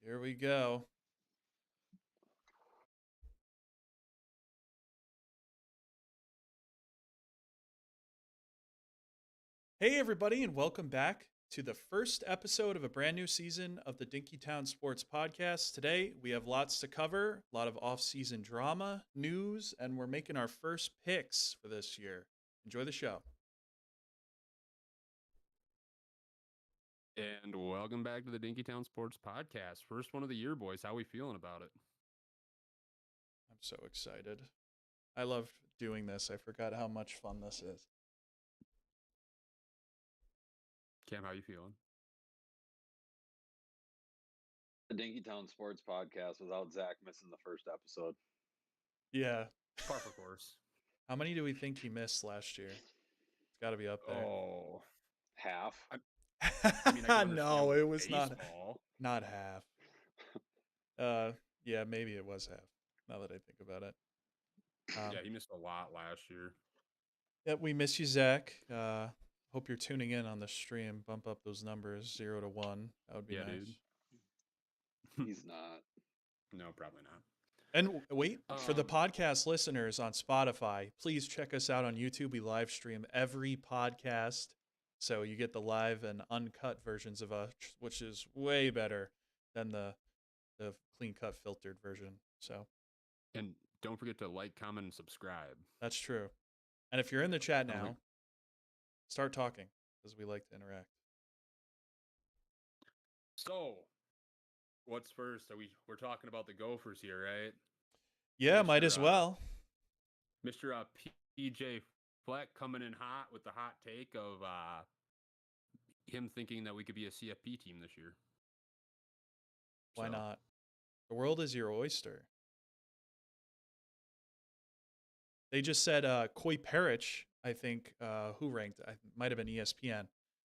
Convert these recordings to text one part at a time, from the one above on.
Here we go. Hey, everybody, and welcome back to the first episode of a brand new season of the Dinkytown Sports Podcast. Today, we have lots to cover, a lot of off-season drama, news, and we're making our first picks for this year. Enjoy the show. And welcome back to the Dinkytown Sports Podcast. First one of the year, boys. How we feeling about it? I'm so excited. I love doing this. I forgot how much fun this is. Cam, how you feeling? The Dinkytown Sports Podcast without Zach missing the first episode. Yeah. Par for course. How many do we think he missed last year? It's got to be up there. Oh, Half. I mean, I no, it was baseball. not half. Yeah, maybe it was half. Now that I think about it. Yeah, he missed a lot last year. Yeah, we miss you, Zach. Hope you're tuning in on the stream. Bump up those numbers 0 to 1. That would be nice. Dude. He's not. No, probably not. And wait, for the podcast listeners on Spotify, please check us out on YouTube. We live stream every podcast. So you get the live and uncut versions of us, which is way better than the clean cut filtered version. So, and don't forget to like, comment, and subscribe. That's true. And if you're in the chat now, start talking because we like to interact. So, what's first? We're talking about the Gophers here, right? Yeah, might as well. Mr. PJ Fleck coming in hot with the hot take of him thinking that we could be a CFP team this year. Why not? The world is your oyster. They just said Koi Parrish, I think, who ranked? It might have been ESPN,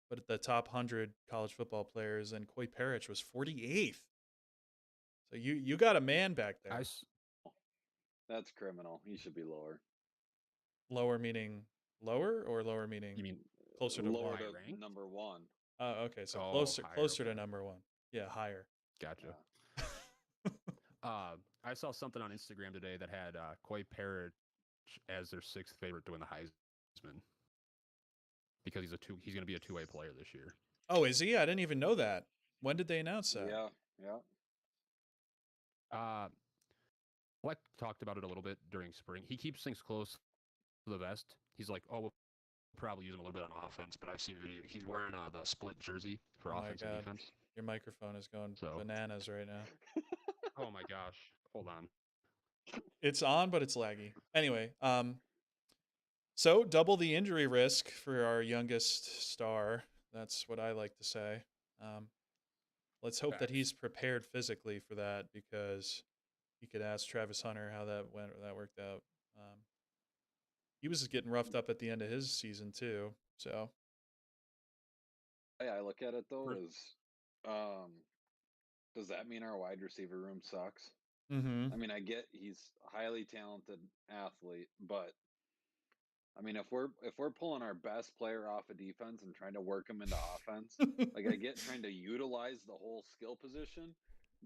but at the top 100 college football players, and Koi Parrish was 48th. So you got a man back there. That's criminal. He should be lower. Lower meaning lower, or lower meaning you mean closer to lower one? To number one. Oh, okay. So closer to number one. Yeah, higher. Gotcha. I saw something on Instagram today that had Koi Parrish as their 6th favorite to win the Heisman because he's going to be a two-way player this year. Oh, is he? I didn't even know that. When did they announce that? Yeah. Fleck talked about it a little bit during spring. He keeps things close to the vest. He's like, we'll probably use him a little bit on offense, but I've seen video. He's wearing the split jersey for offense and defense. Your microphone is going bananas right now. Oh my gosh. Hold on. It's on, but it's laggy. Anyway, so double the injury risk for our youngest star. That's what I like to say. Let's hope that he's prepared physically for that, because you could ask Travis Hunter how that worked out. He was getting roughed up at the end of his season too. So, hey, I look at it though as, does that mean our wide receiver room sucks? Mm-hmm. I mean, I get he's a highly talented athlete, but I mean, if we're pulling our best player off of defense and trying to work him into offense, like I get trying to utilize the whole skill position,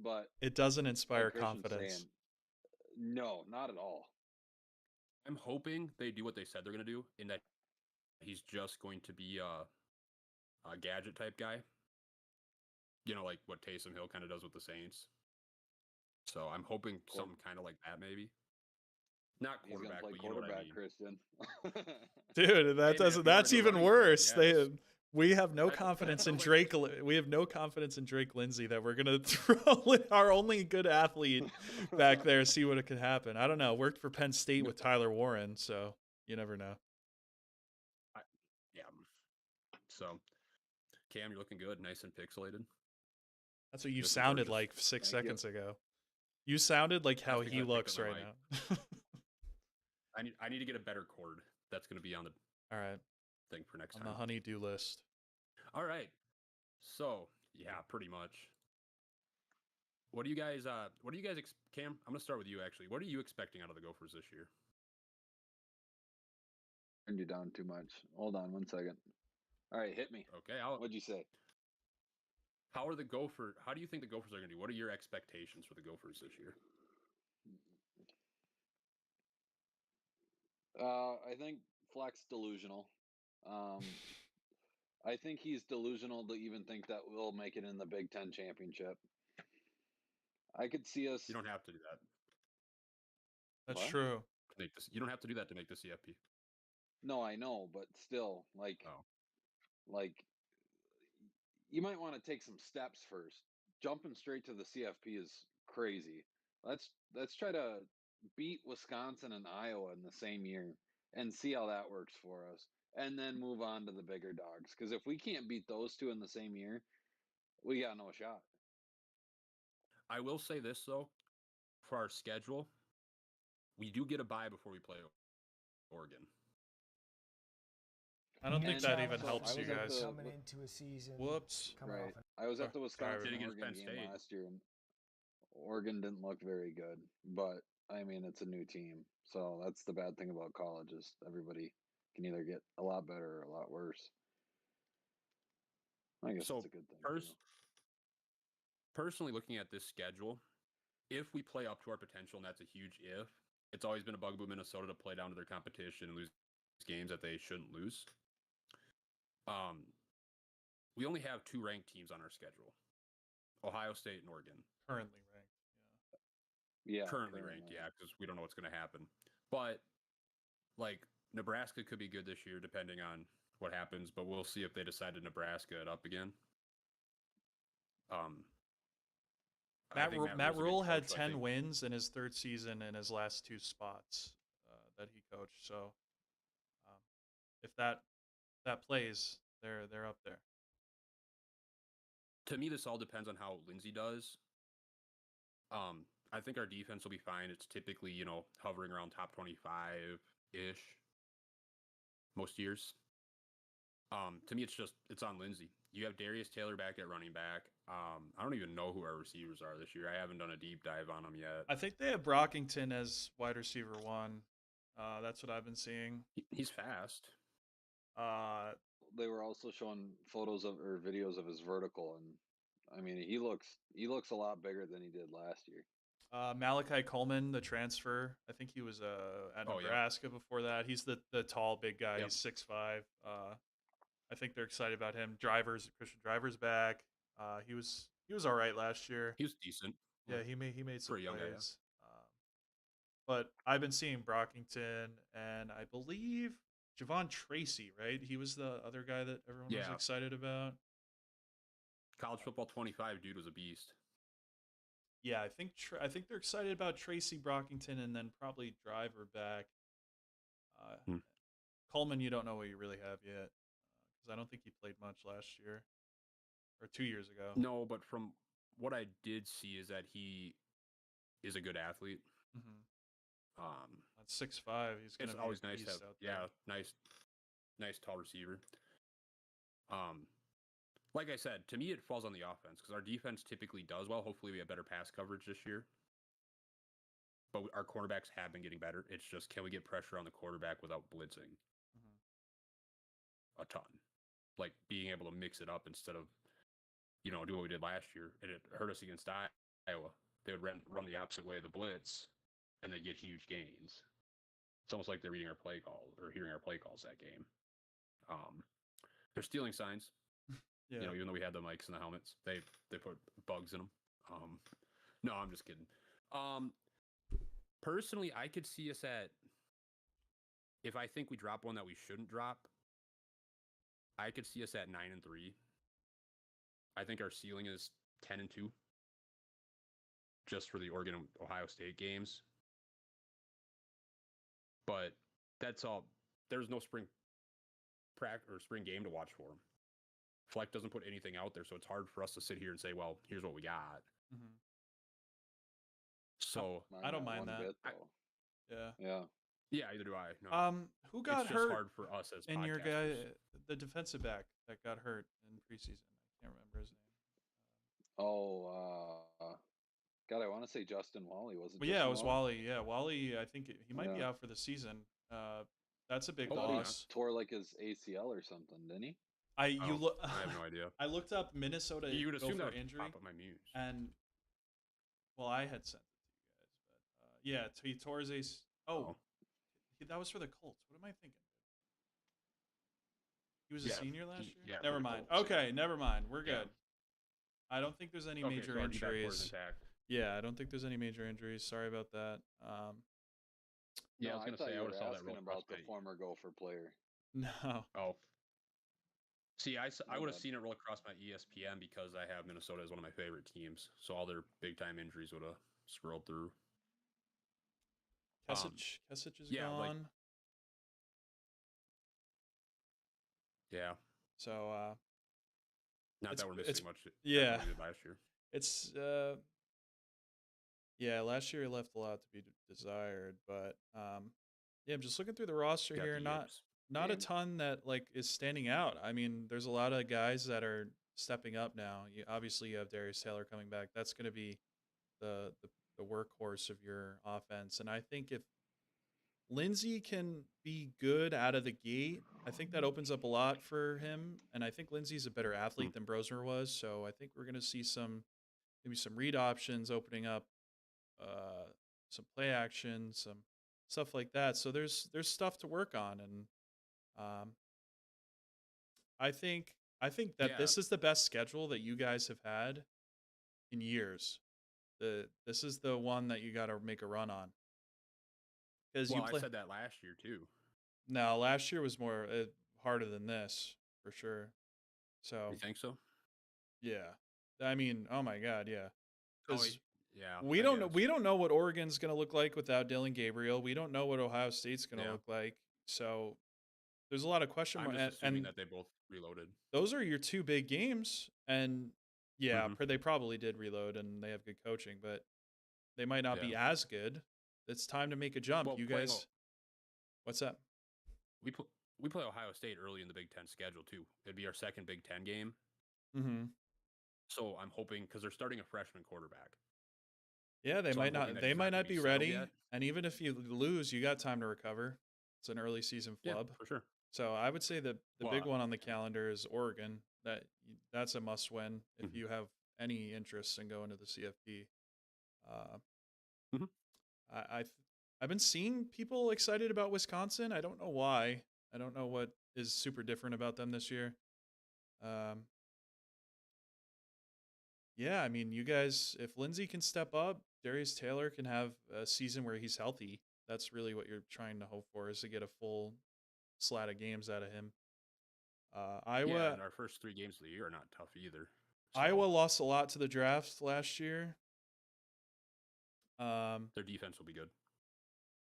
but it doesn't inspire confidence. No, not at all. I'm hoping they do what they said they're going to do, in that he's just going to be a gadget type guy. You know, like what Taysom Hill kind of does with the Saints. So I'm hoping something kind of like that, maybe. Not quarterback, but you know what I mean. Christian. Dude, that's even worse. Yes. We have no confidence in Drake. We have no confidence in Drake Lindsay that we're gonna throw our only good athlete back there, see what it could happen. I don't know. Worked for Penn State with Tyler Warren, so you never know. Yeah. So, Cam, you're looking good, nice and pixelated. That's what you sounded like 6 seconds ago. You sounded like how he looks right now. I need to get a better cord. That's going to be on the thing for next time. On the honey-do list. All right. So, yeah, pretty much. What do you guys Cam, I'm going to start with you actually. What are you expecting out of the Gophers this year? Turned you down too much. Hold on 1 second. All right, hit me. Okay, what'd you say? How do you think the Gophers are going to do? What are your expectations for the Gophers this year? I think Fleck's delusional. I think he's delusional to even think that we'll make it in the Big Ten championship. I could see us. You don't have to do that. That's What? true. To make this, you don't have to do that to make the CFP. No, I know, but still, like you might want to take some steps first. Jumping straight to the CFP is crazy. Let's try to beat Wisconsin and Iowa in the same year and see how that works for us, and then move on to the bigger dogs. Because if we can't beat those two in the same year, we got no shot. I will say this though, for our schedule, we do get a bye before we play Oregon. I don't think And that even so helps I you was at guys. the- Coming into a season. Whoops. Coming Right. off an I was at the Sorry. Wisconsin Did against Oregon Penn game State. last year, and Oregon didn't look very good. But I mean, it's a new team, so that's the bad thing about college is everybody can either get a lot better or a lot worse. I guess So, it's a good thing. too. Personally, looking at this schedule, if we play up to our potential, and that's a huge if, it's always been a bugaboo Minnesota to play down to their competition and lose games that they shouldn't lose. We only have 2 ranked teams on our schedule: Ohio State and Oregon. Currently ranked. Yeah, Currently ranked, yeah, because we don't know what's going to happen. But like Nebraska could be good this year, depending on what happens. But we'll see if they decide to Nebraska it up again. Matt Rule's a Matt good Rule had coach, so I 10 think- wins in his third season in his last 2 spots that he coached. So if that plays, they're up there. To me, this all depends on how Lindsey does. I think our defense will be fine. It's typically, hovering around top 25-ish most years. To me, it's on Lindsey. You have Darius Taylor back at running back. I don't even know who our receivers are this year. I haven't done a deep dive on them yet. I think they have Brockington as wide receiver 1. That's what I've been seeing. He's fast. They were also showing photos of or videos of his vertical, and I mean, he looks a lot bigger than he did last year. Malachi Coleman, the transfer. I think he was at Nebraska before that. He's the tall, big guy. Yep. He's 6'5". I think they're excited about him. Christian Driver's back. He was all right last year. He was decent. Yeah, he made some For a young guy, yeah. plays. But I've been seeing Brockington, and I believe Javon Tracy, right? He was the other guy that everyone was excited about. College football 25 dude was a beast. Yeah, I think they're excited about Tracy, Brockington, and then probably Driver back. Coleman, you don't know what you really have yet, because I don't think he played much last year or 2 years ago. No, but from what I did see is that he is a good athlete. Mm-hmm. At 6'5", he's gonna it's be always a nice to beast have, out there. nice tall receiver. Like I said, to me it falls on the offense because our defense typically does well. Hopefully we have better pass coverage this year. But our cornerbacks have been getting better. It's just, can we get pressure on the quarterback without blitzing a ton? Like being able to mix it up instead of, do what we did last year. And it hurt us against Iowa. They would run the opposite way of the blitz, and they get huge gains. It's almost like they're reading our play call or hearing our play calls that game. They're stealing signs. Yeah. Even though we had the mics and the helmets, they put bugs in them. No, I'm just kidding. Personally, I could see us at, if I think we drop one that we shouldn't drop, I could see us at 9-3. I think our ceiling is 10-2, just for the Oregon and Ohio State games. But that's all. There's no spring game to watch for them. Fleck doesn't put anything out there, so it's hard for us to sit here and say, well, here's what we got. Mm-hmm. So I don't mind that. Bit, yeah. Yeah, either do I. No. Who got it's hurt? Just hard for us as and your guy, podcasters. the defensive back that got hurt in preseason. I can't remember his name. God, I want to say Justin Wally, wasn't it? Well, yeah, it was Wally. Yeah, Wally. I think he might be out for the season. That's a big loss. He tore like his ACL or something, didn't he? I have no idea. I looked up Minnesota You would assume that Gopher would injury, pop up my muse. and well, I had sent it to you guys, but yeah, he tore his ace. Oh, that was for the Colts. What am I thinking? He was a senior last year. Yeah, Never mind. Okay, never mind. We're good. I don't think there's any Okay, major so our D-back core is injuries. intact. Yeah, I don't think there's any major injuries. Sorry about that. Yeah, No, I was gonna thought say I you would were have saw that asking roll about across the my. former Gopher player. No. Oh. See, I My would have bad. seen it roll across my ESPN because I have Minnesota as one of my favorite teams. So all their big time injuries would have scrolled through. Kesich is yeah, like- gone. Yeah. So Not It's- that we're missing it's- much. yeah. That we did last year. it's yeah, last year it left a lot to be desired, but yeah, I'm just looking through the roster Got here. the Not yips. not a And- ton that like is standing out. I mean, there's a lot of guys that are stepping up now. Obviously you have Darius Taylor coming back. That's going to be the workhorse of your offense. And I think if Lindsey can be good out of the gate, I think that opens up a lot for him. And I think Lindsey's a better athlete than Brosner was. So I think we're going to see maybe some read options opening up, some play action, some stuff like that. So there's stuff to work on. And I think that this is the best schedule that you guys have had in years. This is the one that you got to make a run on. Because I said that last year too. No, last year was more harder than this for sure. So You think so? yeah, I mean, oh my God, yeah. Because yeah, we don't know. We don't know what Oregon's going to look like without Dylan Gabriel. We don't know what Ohio State's going to look like. So there's a lot of question marks. I'm just assuming that they both reloaded. Those are your two big games, and yeah, they probably did reload, and they have good coaching, but they might not be as good. It's time to make a jump. Well, You guys, what's that? We play Ohio State early in the Big Ten schedule too. It'd be our second Big Ten game. Mm-hmm. So I'm hoping because they're starting a freshman quarterback. Yeah, they might not. They might not be ready. Yet. And even if you lose, you got time to recover. It's an early season flub. Yeah, for sure. So I would say that the big one on the calendar is Oregon. That's a must win if you have any interest in going to the CFP. I've been seeing people excited about Wisconsin. I don't know why. I don't know what is super different about them this year. Yeah, I mean, you guys, if Lindsey can step up, Darius Taylor can have a season where he's healthy. That's really what you're trying to hope for, is to get a full slat of games out of him. Iowa, and our first 3 games of the year are not tough either. So. Iowa lost a lot to the draft last year. Their defense will be good.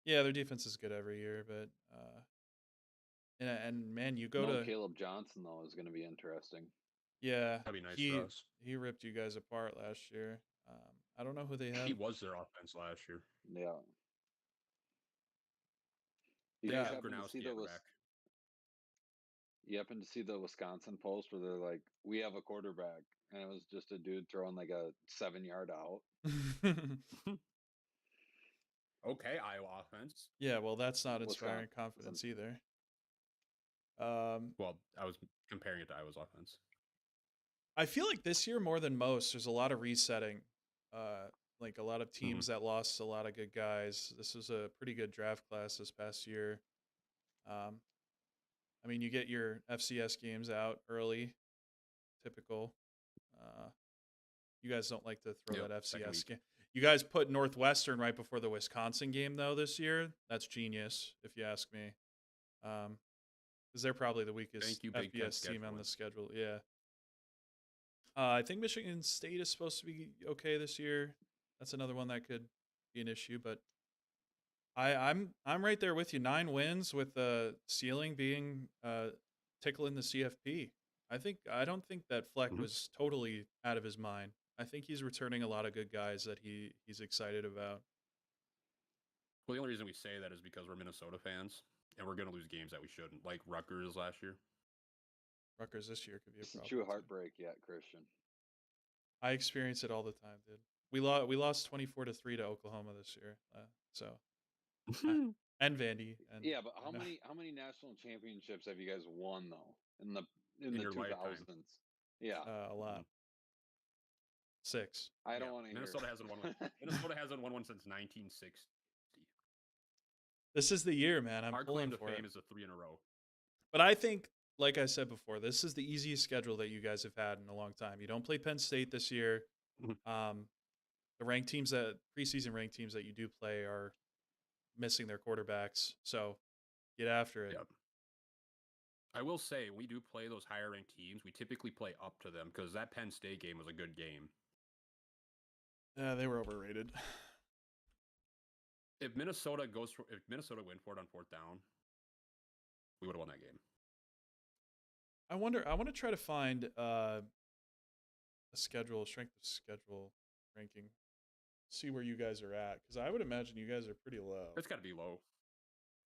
Yeah, their defense is good every year, but and man, you go to Caleb Johnson though is going to be interesting. Yeah, that'd be nice for us. He ripped you guys apart last year. I don't know who they have. He was their offense last year. Yeah. You happen to see the Wisconsin post where they're like, "We have a quarterback," and it was just a dude throwing like a 7-yard out. Okay, Iowa offense. Yeah, well, that's not inspiring confidence either. Well, I was comparing it to Iowa's offense. I feel like this year more than most, there's a lot of resetting. Like a lot of teams that lost a lot of good guys. This was a pretty good draft class this past year. I mean, you get your FCS games out early, typical. You guys don't like to throw that FCS game. You guys put Northwestern right before the Wisconsin game, though, this year. That's genius, if you ask me. Because they're probably the weakest FBS team on the schedule. Yeah. I think Michigan State is supposed to be okay this year. That's another one that could be an issue, but I'm right there with you. 9 wins with the ceiling being tickling the CFP. I don't think that Fleck was totally out of his mind. I think he's returning a lot of good guys that he's excited about. Well, the only reason we say that is because we're Minnesota fans, and we're going to lose games that we shouldn't, like Rutgers last year. Rutgers this year could be a problem. It's a true heartbreak, Christian. I experience it all the time, dude. We lost 24-3 to Oklahoma this year, so and Vandy. And Yeah, but you know, how many national championships have you guys won though in the your 2000s? lifetime. Yeah, a lot. 6. I Yeah, don't want to hear. Minnesota hasn't won one. Minnesota hasn't won one since 1960. This is the year, man. I'm Our pulling claim to for fame it. is a 3 in a row. But I think, like I said before, this is the easiest schedule that you guys have had in a long time. You don't play Penn State this year. The ranked teams that preseason ranked teams that you do play are missing their quarterbacks. So get after it. Yep. I will say, when we do play those higher ranked teams, we typically play up to them because that Penn State game was a good game. Yeah, they were overrated. If Minnesota went for it on 4th down, we would have won that game. I want to try to find a strength of schedule ranking. See where you guys are at, because I would imagine you guys are pretty low. It's got to be low.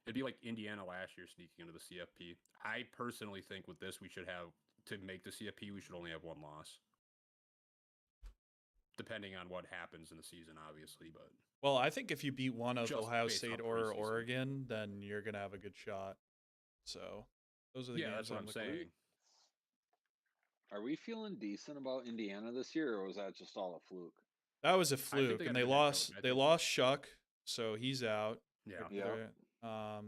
It'd be like Indiana last year sneaking into the CFP. I personally think with this, we should have, to make the CFP, we should only have 1 loss. Depending on what happens in the season, obviously. But Well, I think if you beat one of Just Ohio based State off or preseason. Oregon, then you're going to have a good shot. So those are the yeah, games that's what I'm looking at. saying. Are we feeling decent about Indiana this year, or was that just all a fluke? That was a think fluke, they and got they a good head lost. coach. I They think- lost Shuck, so he's out. Yeah. Yeah.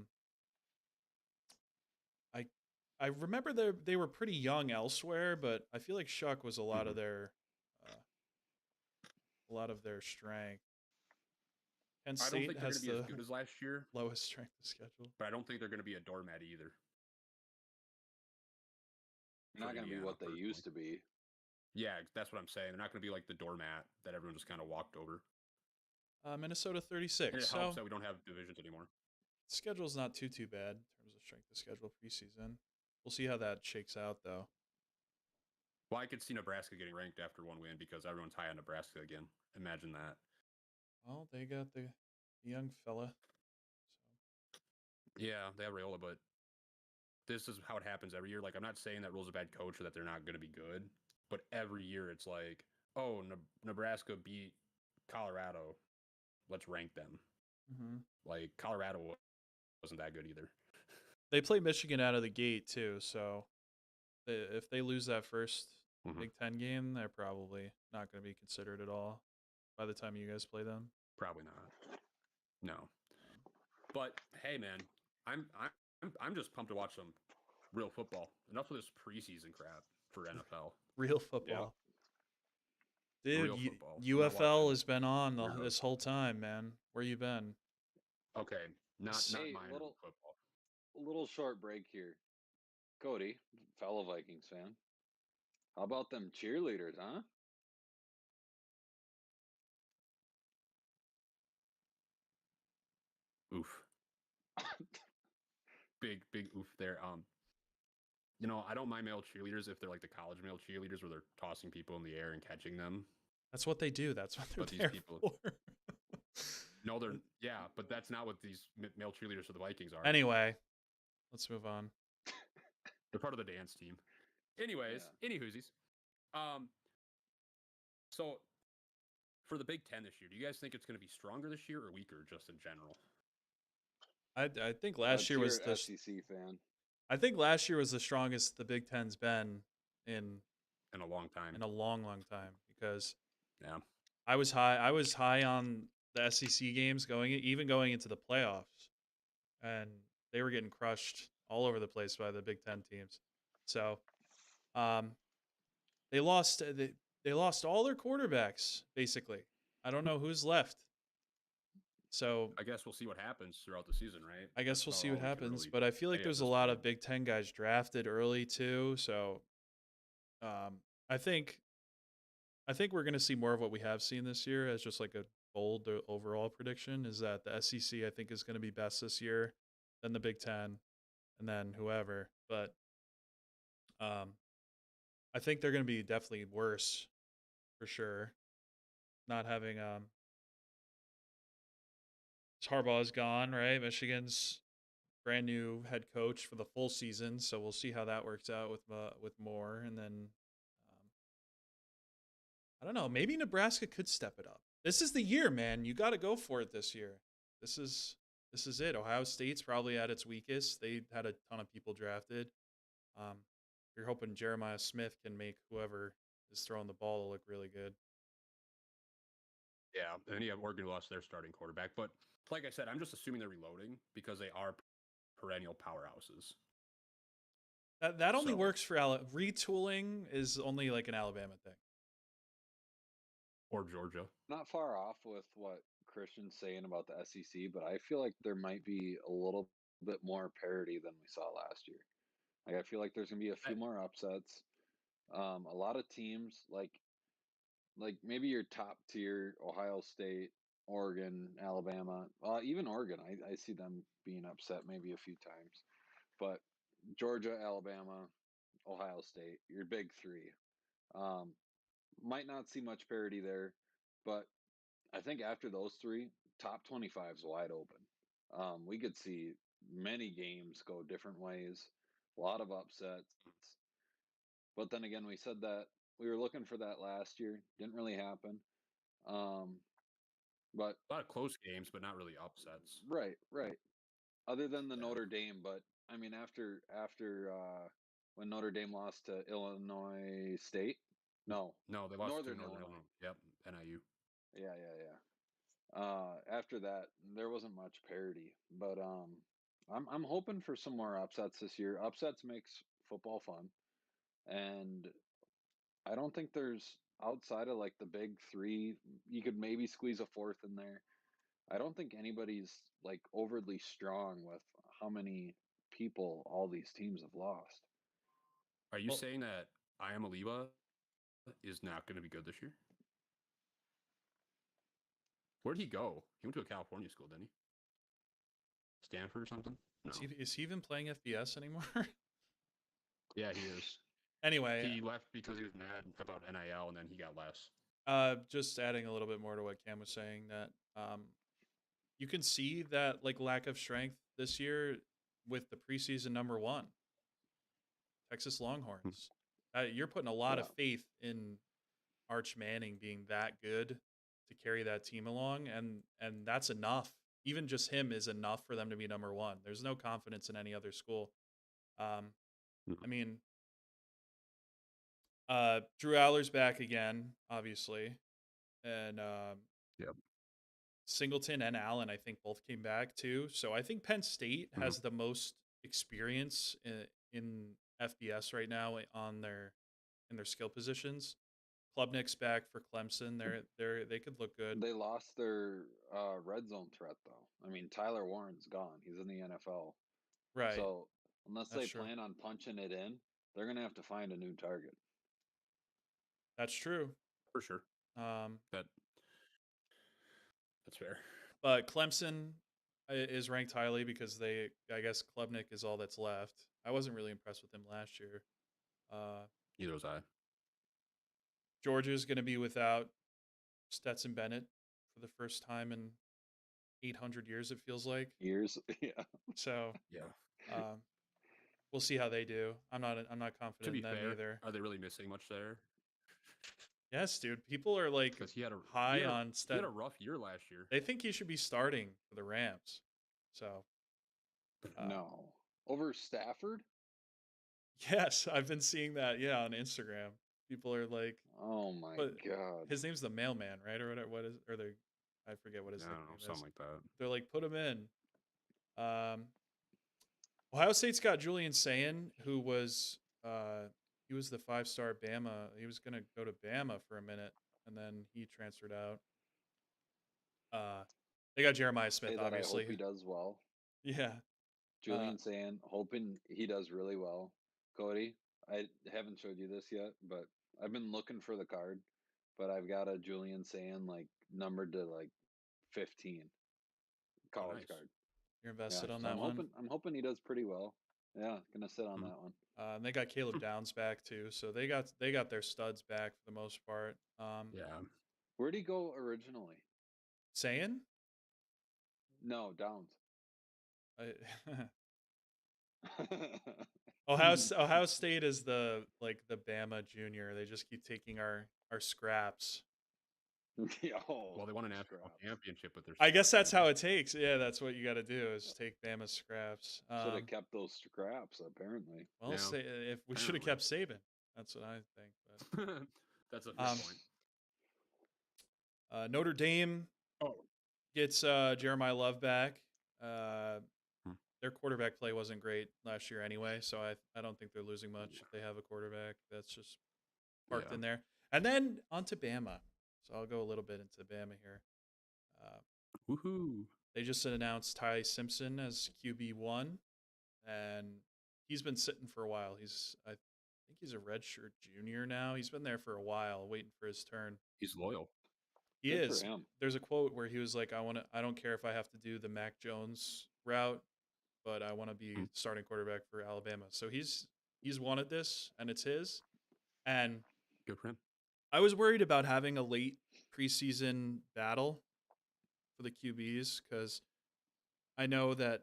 I remember they were pretty young elsewhere, but I feel like Shuck was a lot of their strength. Penn I don't State think they're going has to be the as good as last year, lowest strength of schedule. but I don't think they're going to be a doormat either. Not going to be Indiana, what they used to be. Yeah, that's what I'm saying. They're not going to be like the doormat that everyone just kind of walked over. Minnesota And 36. it So helps that we don't have divisions anymore. schedule's not too bad in terms of strength of schedule preseason. We'll see how that shakes out, though. Well, I could see Nebraska getting ranked after 1 win because everyone's high on Nebraska again. Imagine that. Well, they got the young fella. Yeah, they have Raiola, but this is how it happens every year. Like, I'm not saying that Rule's a bad coach or that they're not going to be good, but every year it's like, oh, Nebraska beat Colorado. Let's rank them. Mm-hmm. Like, Colorado wasn't that good either. They play Michigan out of the gate too, so if they lose that first Big Ten game, they're probably not going to be considered at all by the time you guys play them. Probably not. No. But hey, man, I'm just pumped to watch some real football. Enough of this preseason crap for NFL. Real football. Dude, Real football. I'm not UFL watching has been on weirdos. this whole time, man. Where you been? Okay, not Hey, mine. Football. A little short break here. Cody, fellow Vikings fan. How about them cheerleaders, huh? Oof. big oof there. I don't mind male cheerleaders if they're like the college male cheerleaders where they're tossing people in the air and catching them. That's what they do. That's what they're But these there people- for. No, but that's not what these male cheerleaders for the Vikings are. Anyway, let's move on. They're part of the dance team. Anyways, anywhoosies. So for the Big Ten this year, do you guys think it's going to be stronger this year or weaker, just in general? I think last year was the SEC fan. I think last year was the strongest the Big Ten's been in In a long time. a long time, because Yeah. I was high on the SEC games going into the playoffs, and they were getting crushed all over the place by the Big Ten teams. So, they lost all their quarterbacks basically. I don't know who's left. So I guess we'll see what happens throughout the season, right? I guess we'll That's see all what we can happens, really but I feel like say at there's a this lot point. of Big Ten guys drafted early too. So, I think we're going to see more of what we have seen this year as just like a bold overall prediction is that the SEC I think is going to be best this year, then the Big Ten, and then whoever. But I think they're going to be definitely worse for sure. Not having Harbaugh's gone, right? Michigan's brand new head coach for the full season, so we'll see how that works out with Moore, and then I don't know. Maybe Nebraska could step it up. This is the year, man. You got to go for it this year. This is this is it. Ohio State's probably at its weakest. They had a ton of people drafted. Um, you're hoping Jeremiah Smith can make whoever is throwing the ball look really good. Yeah, and then you have Oregon lost their starting quarterback. But like I said, I'm just assuming they're reloading because they are perennial powerhouses. That only So- works for retooling is only like an Alabama thing. Or Georgia. Not far off with what Christian's saying about the SEC, but I feel like there might be a little bit more parity than we saw last year. Like I feel like there's gonna be a few more upsets. A lot of teams like maybe your top tier Ohio State, Oregon, Alabama, even Oregon. I see them being upset maybe a few times, but Georgia, Alabama, Ohio State, your big three. Um, might not see much parity there, but I think after those three, top 25 is wide open. We could see many games go different ways, a lot of upsets. But then again, we said that we were looking for that last year. Didn't really happen. But A lot of close games, but not really upsets. right. Other than the Yeah. Notre Dame, but I mean after when Notre Dame lost to Illinois State, no, No, they lost Northern to Northern Illinois. Illinois. Yep, NIU. Yeah. After that, there wasn't much parity, but I'm hoping for some more upsets this year. Upsets makes football fun, and I don't think there's outside of like the big three. You could maybe squeeze a fourth in there. I don't think anybody's like overly strong with how many people all these teams have lost. Are you Well- saying that Iamaliba is not going to be good this year? Where'd he go? He went to a California school, didn't he? Stanford or something? No. Is he even playing FBS anymore? Yeah, he is. Anyway, He left because he was mad about NIL, and then he got less. just adding a little bit more to what Cam was saying, that you can see that like lack of strength this year with the preseason number 1, Texas Longhorns. You're putting a lot of faith in Arch Manning being that good to carry that team along, and that's enough. Even just him is enough for them to be number 1. There's no confidence in any other school. I mean, Drew Aller's back again, obviously, and Yep. Singleton and Allen, I think, both came back too. So I think Penn State has the most experience in FBS right now on in their skill positions. Klubnik's back for Clemson. They could look good. They lost their red zone threat though. I mean, Tyler Warren's gone. He's in the NFL. Right. So unless That's they true. plan on punching it in, they're gonna have to find a new target. That's true. For sure. Um, That's fair. but Clemson is ranked highly because I guess Klubnik is all that's left. I wasn't really impressed with him last year. Neither was I. Georgia's going to be without Stetson Bennett for the first time in 800 years, it feels like. Years, yeah. So Yeah. we'll see how they do. I'm not To confident be in them fair, either. are they really missing much there? Yes, dude. People are like Because he had a high he had a- on He had Stetson. a rough year last year. They think he should be starting for the Rams. So No. Over Stafford? yes, I've been seeing that. Yeah, on Instagram, people are like, Oh my but god. his name's the Mailman, right? Or whatever. What is? Or the I forget what his I don't nickname know, is. something like that. They're like, put him in. Ohio State's got Julian Sayin, who was he was the 5-star Bama. He was gonna go to Bama for a minute, and then he transferred out. They got Jeremiah Smith, Say that obviously. I hope he does well. Yeah. Julian saying, hoping he does really well. Cody, I haven't showed you this yet, but I've been looking for the card, but I've got a Julian saying like numbered to like 15 college nice. card. You're invested on so that one. I'm hoping he does pretty well. Yeah, gonna sit on that one. And they got Caleb Downs back too, so they got their studs back for the most part. Yeah. Where'd he go originally? Sayin? No, Downs. Ohio State is the Bama junior. They just keep taking our scraps. Well, they won a national scraps. championship with their. I guess scraps, that's how didn't it takes. Yeah, that's what you got to do is take Bama's scraps. Should have kept those scraps, apparently. Well, Yeah, if we should have kept apparently. Saban, that's what I think. they? That's a fair But point. Notre Dame Oh, gets Jeremiah Love back. Hmm. Their quarterback play wasn't great last year anyway, so I don't think they're losing much if they have a quarterback that's just parked yeah. in there. And then on to Bama. So I'll go a little bit into Bama here. Woohoo! They just announced Ty Simpson as QB1, and he's been sitting for a while. I think he's a redshirt junior now. He's been there for a while, waiting for his turn. He's loyal. He Good is. for him. There's a quote where he was like, I don't care if I have to do the Mac Jones route, but I want to be starting quarterback for Alabama." So he's wanted this, and it's his. And Good for him. I was worried about having a late preseason battle for the QBs because I know that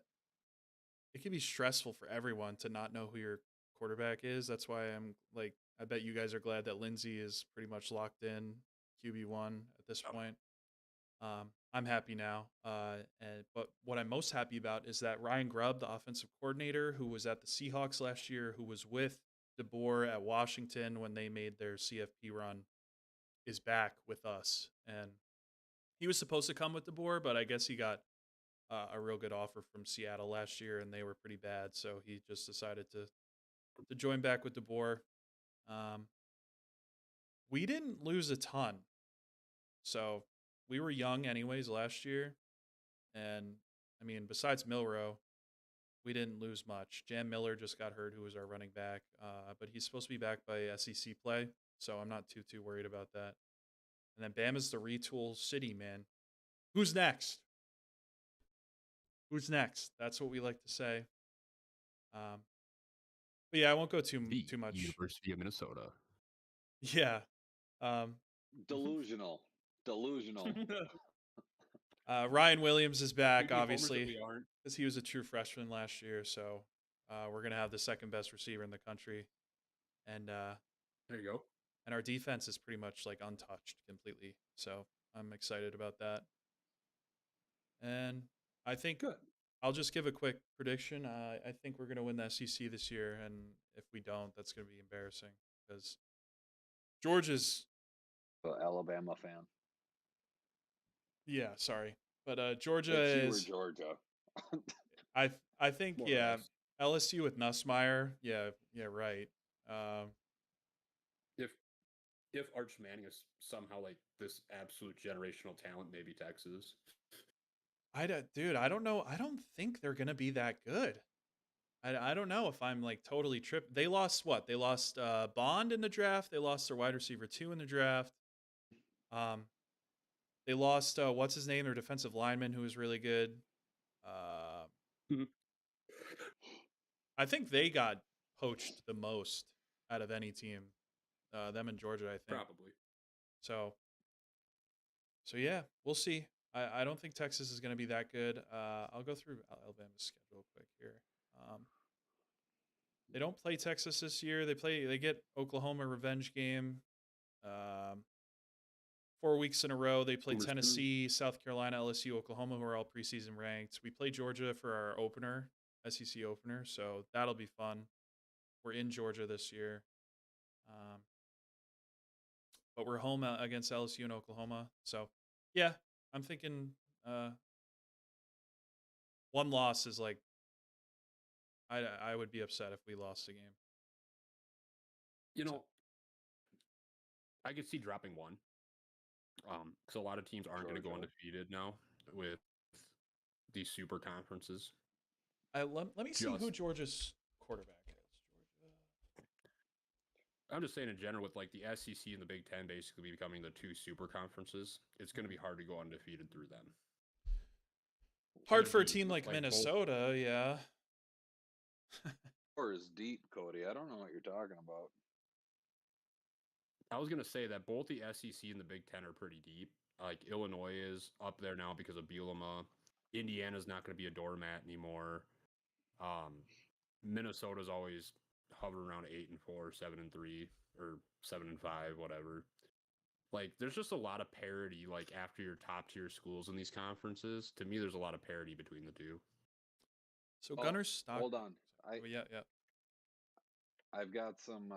it can be stressful for everyone to not know who your quarterback is. That's why I'm like, I bet you guys are glad that Lindsey is pretty much locked in QB1 at this point. I'm happy now. But what I'm most happy about is that Ryan Grubb, the offensive coordinator, who was at the Seahawks last year, who was with DeBoer at Washington when they made their CFP run, is back with us. And he was supposed to come with DeBoer, but I guess he got a real good offer from Seattle last year, and they were pretty bad. So he just decided to join back with DeBoer. We didn't lose a ton. So we were young anyways last year. And I mean, besides Milrow, we didn't lose much. Jam Miller just got hurt, who was our running back. But he's supposed to be back by SEC play. So I'm not too worried about that. And then Bama's the retool city, man. Who's next? Who's next? That's what we like to say. But yeah, I won't go too much. University of Minnesota. Yeah. Delusional. Ryan Williams is back, Big homers that obviously, we aren't. because he was a true freshman last year. So we're gonna have the second best receiver in the country, and There you go. and our defense is pretty much like untouched completely. So I'm excited about that. And I think Good. I'll just give a quick prediction. I think we're gonna win the SEC this year, and if we don't, that's gonna be embarrassing because Georgia's. Alabama fan. Yeah, sorry, but Georgia If you were is. Georgia. I think More or yeah, less. LSU with Nussmeier. Yeah, right. If Arch Manning is somehow like this absolute generational talent, maybe Texas. Dude, I don't know. I don't think they're gonna be that good. I don't know if I'm like totally tripped. They lost what? They lost Bond in the draft. They lost their wide receiver 2 in the draft. They lost what's his name? Their defensive lineman who was really good. Mhm. I think they got poached the most out of any team. Them in Georgia, I think. Probably. So yeah, we'll see. I don't think Texas is going to be that good. I'll go through Alabama's schedule quick here. They don't play Texas this year. They get Oklahoma revenge game. 4 weeks in a row. They play Tennessee, South Carolina, LSU, Oklahoma, who are all preseason ranked. We play Georgia for our opener, SEC opener, so that'll be fun. We're in Georgia this year. But we're home against LSU and Oklahoma. So, yeah, I'm thinking one loss is like I would be upset if we lost the game. You know, I could see dropping one. Because a lot of teams aren't going to go undefeated now with these super conferences. Let me see who Georgia's quarterback is. I'm just saying in general, with like the SEC and the Big Ten basically becoming the 2 super conferences, it's going to be hard to go undefeated through them. Hard for a team like Minnesota, yeah. Or is deep, Cody. I don't know what you're talking about. I was going to say that both the SEC and the Big Ten are pretty deep. Like Illinois is up there now because of Bielema. Indiana's not going to be a doormat anymore. Minnesota's always hover around 8-4, 7-3, or 7-5, whatever. Like, there's just a lot of parity, like, after your top-tier schools in these conferences. To me, there's a lot of parity between the two. So Oh, Gunner's stock. hold on. Yeah. I've got some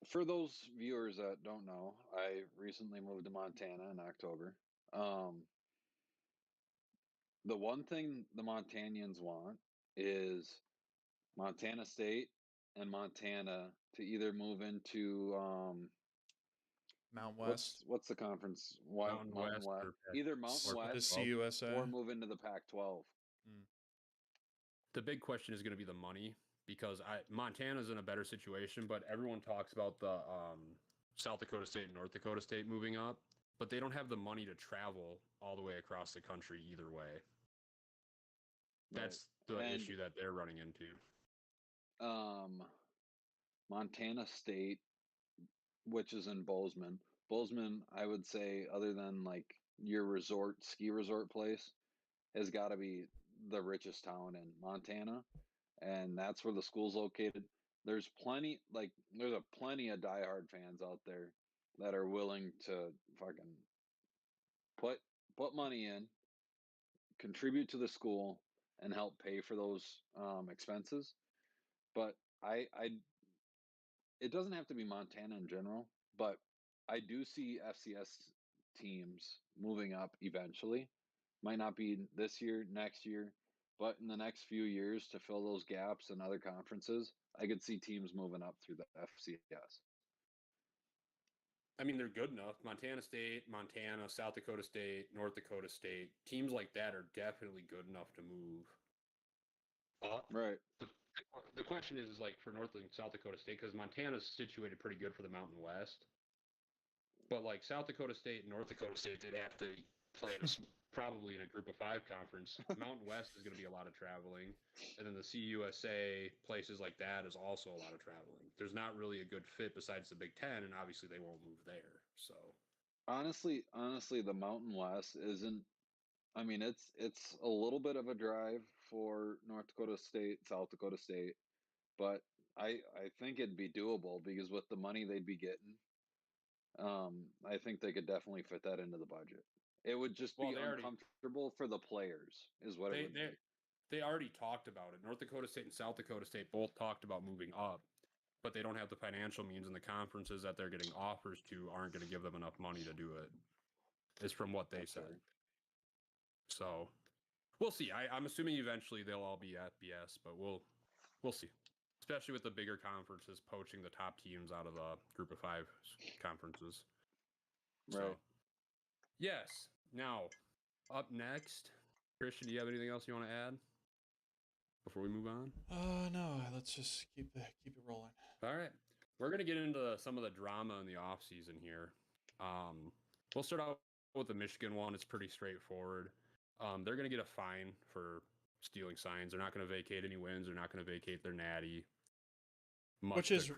for those viewers that don't know, I recently moved to Montana in October. Um, the one thing the Montanians want is Montana State and Montana to either move into Mount West. what's the conference? Mountain Mountain West West. or Either Mountain or The West Pac-12. CUSA. or move into the Pac-12. The big question is going to be the money, because Montana's in a better situation, but everyone talks about the South Dakota State and North Dakota State moving up, but they don't have the money to travel all the way across the country either way. That's the issue that they're running into. Montana State, which is in Bozeman. Bozeman, I would say, other than like your ski resort place, has got to be the richest town in Montana, and that's where the school's located. There's plenty of diehard fans out there that are willing to fucking put money in, contribute to the school, and help pay for those expenses. But I it doesn't have to be Montana in general, but I do see FCS teams moving up eventually. Might not be this year, next year, but in the next few years to fill those gaps in other conferences, I could see teams moving up through the FCS. I mean, they're good enough. Montana State, Montana, South Dakota State, North Dakota State, teams like that are definitely good enough to move. Right. The question is like for North and South Dakota State, because Montana's situated pretty good for the Mountain West. But like South Dakota State and North Dakota State, they'd have to play probably in a group of 5 conference. Mountain West is going to be a lot of traveling. And then the CUSA, places like that, is also a lot of traveling. There's not really a good fit besides the Big Ten, and obviously they won't move there. So honestly, the Mountain West isn't. I mean, it's a little bit of a drive for North Dakota State, South Dakota State, but I think it'd be doable because with the money they'd be getting, I think they could definitely fit that into the budget. It would just be uncomfortable for the players, is what it would be. They already talked about it. North Dakota State and South Dakota State both talked about moving up, but they don't have the financial means, and the conferences that they're getting offers to aren't going to give them enough money to do it. Is from what they said. So we'll see. I'm assuming eventually they'll all be FBS, but we'll see. Especially with the bigger conferences poaching the top teams out of the group of 5 conferences. Right. So, yes. Now, up next, Christian, do you have anything else you want to add before we move on? No. Let's just keep it rolling. All right. We're going to get into some of the drama in the off season here. We'll start out with the Michigan one. It's pretty straightforward. They're going to get a fine for stealing signs. They're not going to vacate any wins. They're not going to vacate their natty. Which is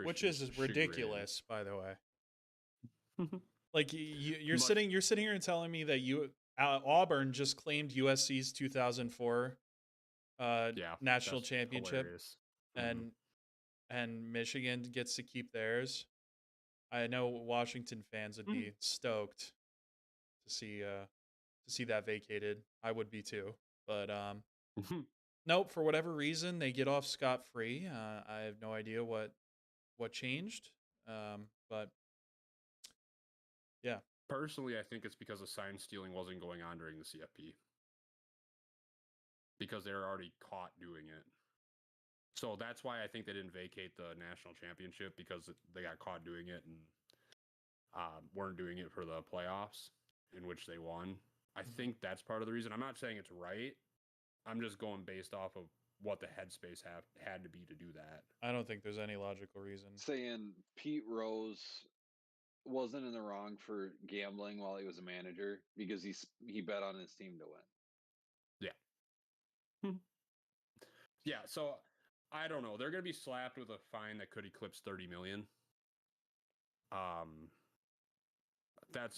ridiculous, by the way. Like you're sitting here and telling me that Auburn just claimed USC's 2004 national championship, and Michigan gets to keep theirs. I know Washington fans would be stoked to see that vacated. I would be too, but nope. For whatever reason, they get off scot-free. I have no idea what changed, but yeah. Personally, I think it's because the sign stealing wasn't going on during the CFP, because they were already caught doing it. So that's why I think they didn't vacate the national championship, because they got caught doing it and weren't doing it for the playoffs, in which they won. I think that's part of the reason. I'm not saying it's right. I'm just going based off of what the headspace had to be to do that. I don't think there's any logical reason. Saying Pete Rose wasn't in the wrong for gambling while he was a manager because he bet on his team to win. Yeah. Yeah, so I don't know. They're going to be slapped with a fine that could eclipse $30 million. I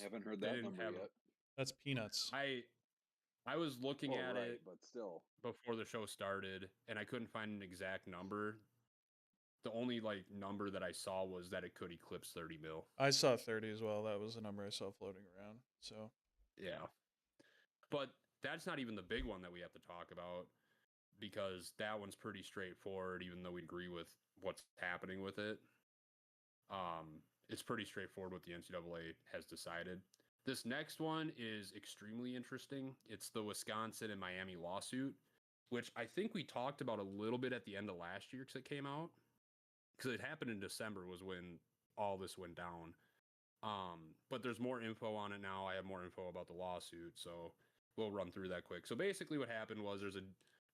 haven't heard that number yet. That's peanuts. I was looking at it, but still, before the show started, and I couldn't find an exact number. the only like number that I saw was that it could eclipse 30 mil. I saw 30 as well. That was the number I saw floating around. So Yeah. But that's not even the big one that we have to talk about, because that one's pretty straightforward, even though we agree with what's happening with it. It's pretty straightforward what the NCAA has decided. This next one is extremely interesting. It's the Wisconsin and Miami lawsuit, which I think we talked about a little bit at the end of last year because it came out. Because it happened in December was when all this went down. But there's more info on it now. I have more info about the lawsuit, so we'll run through that quick. So basically what happened was there's a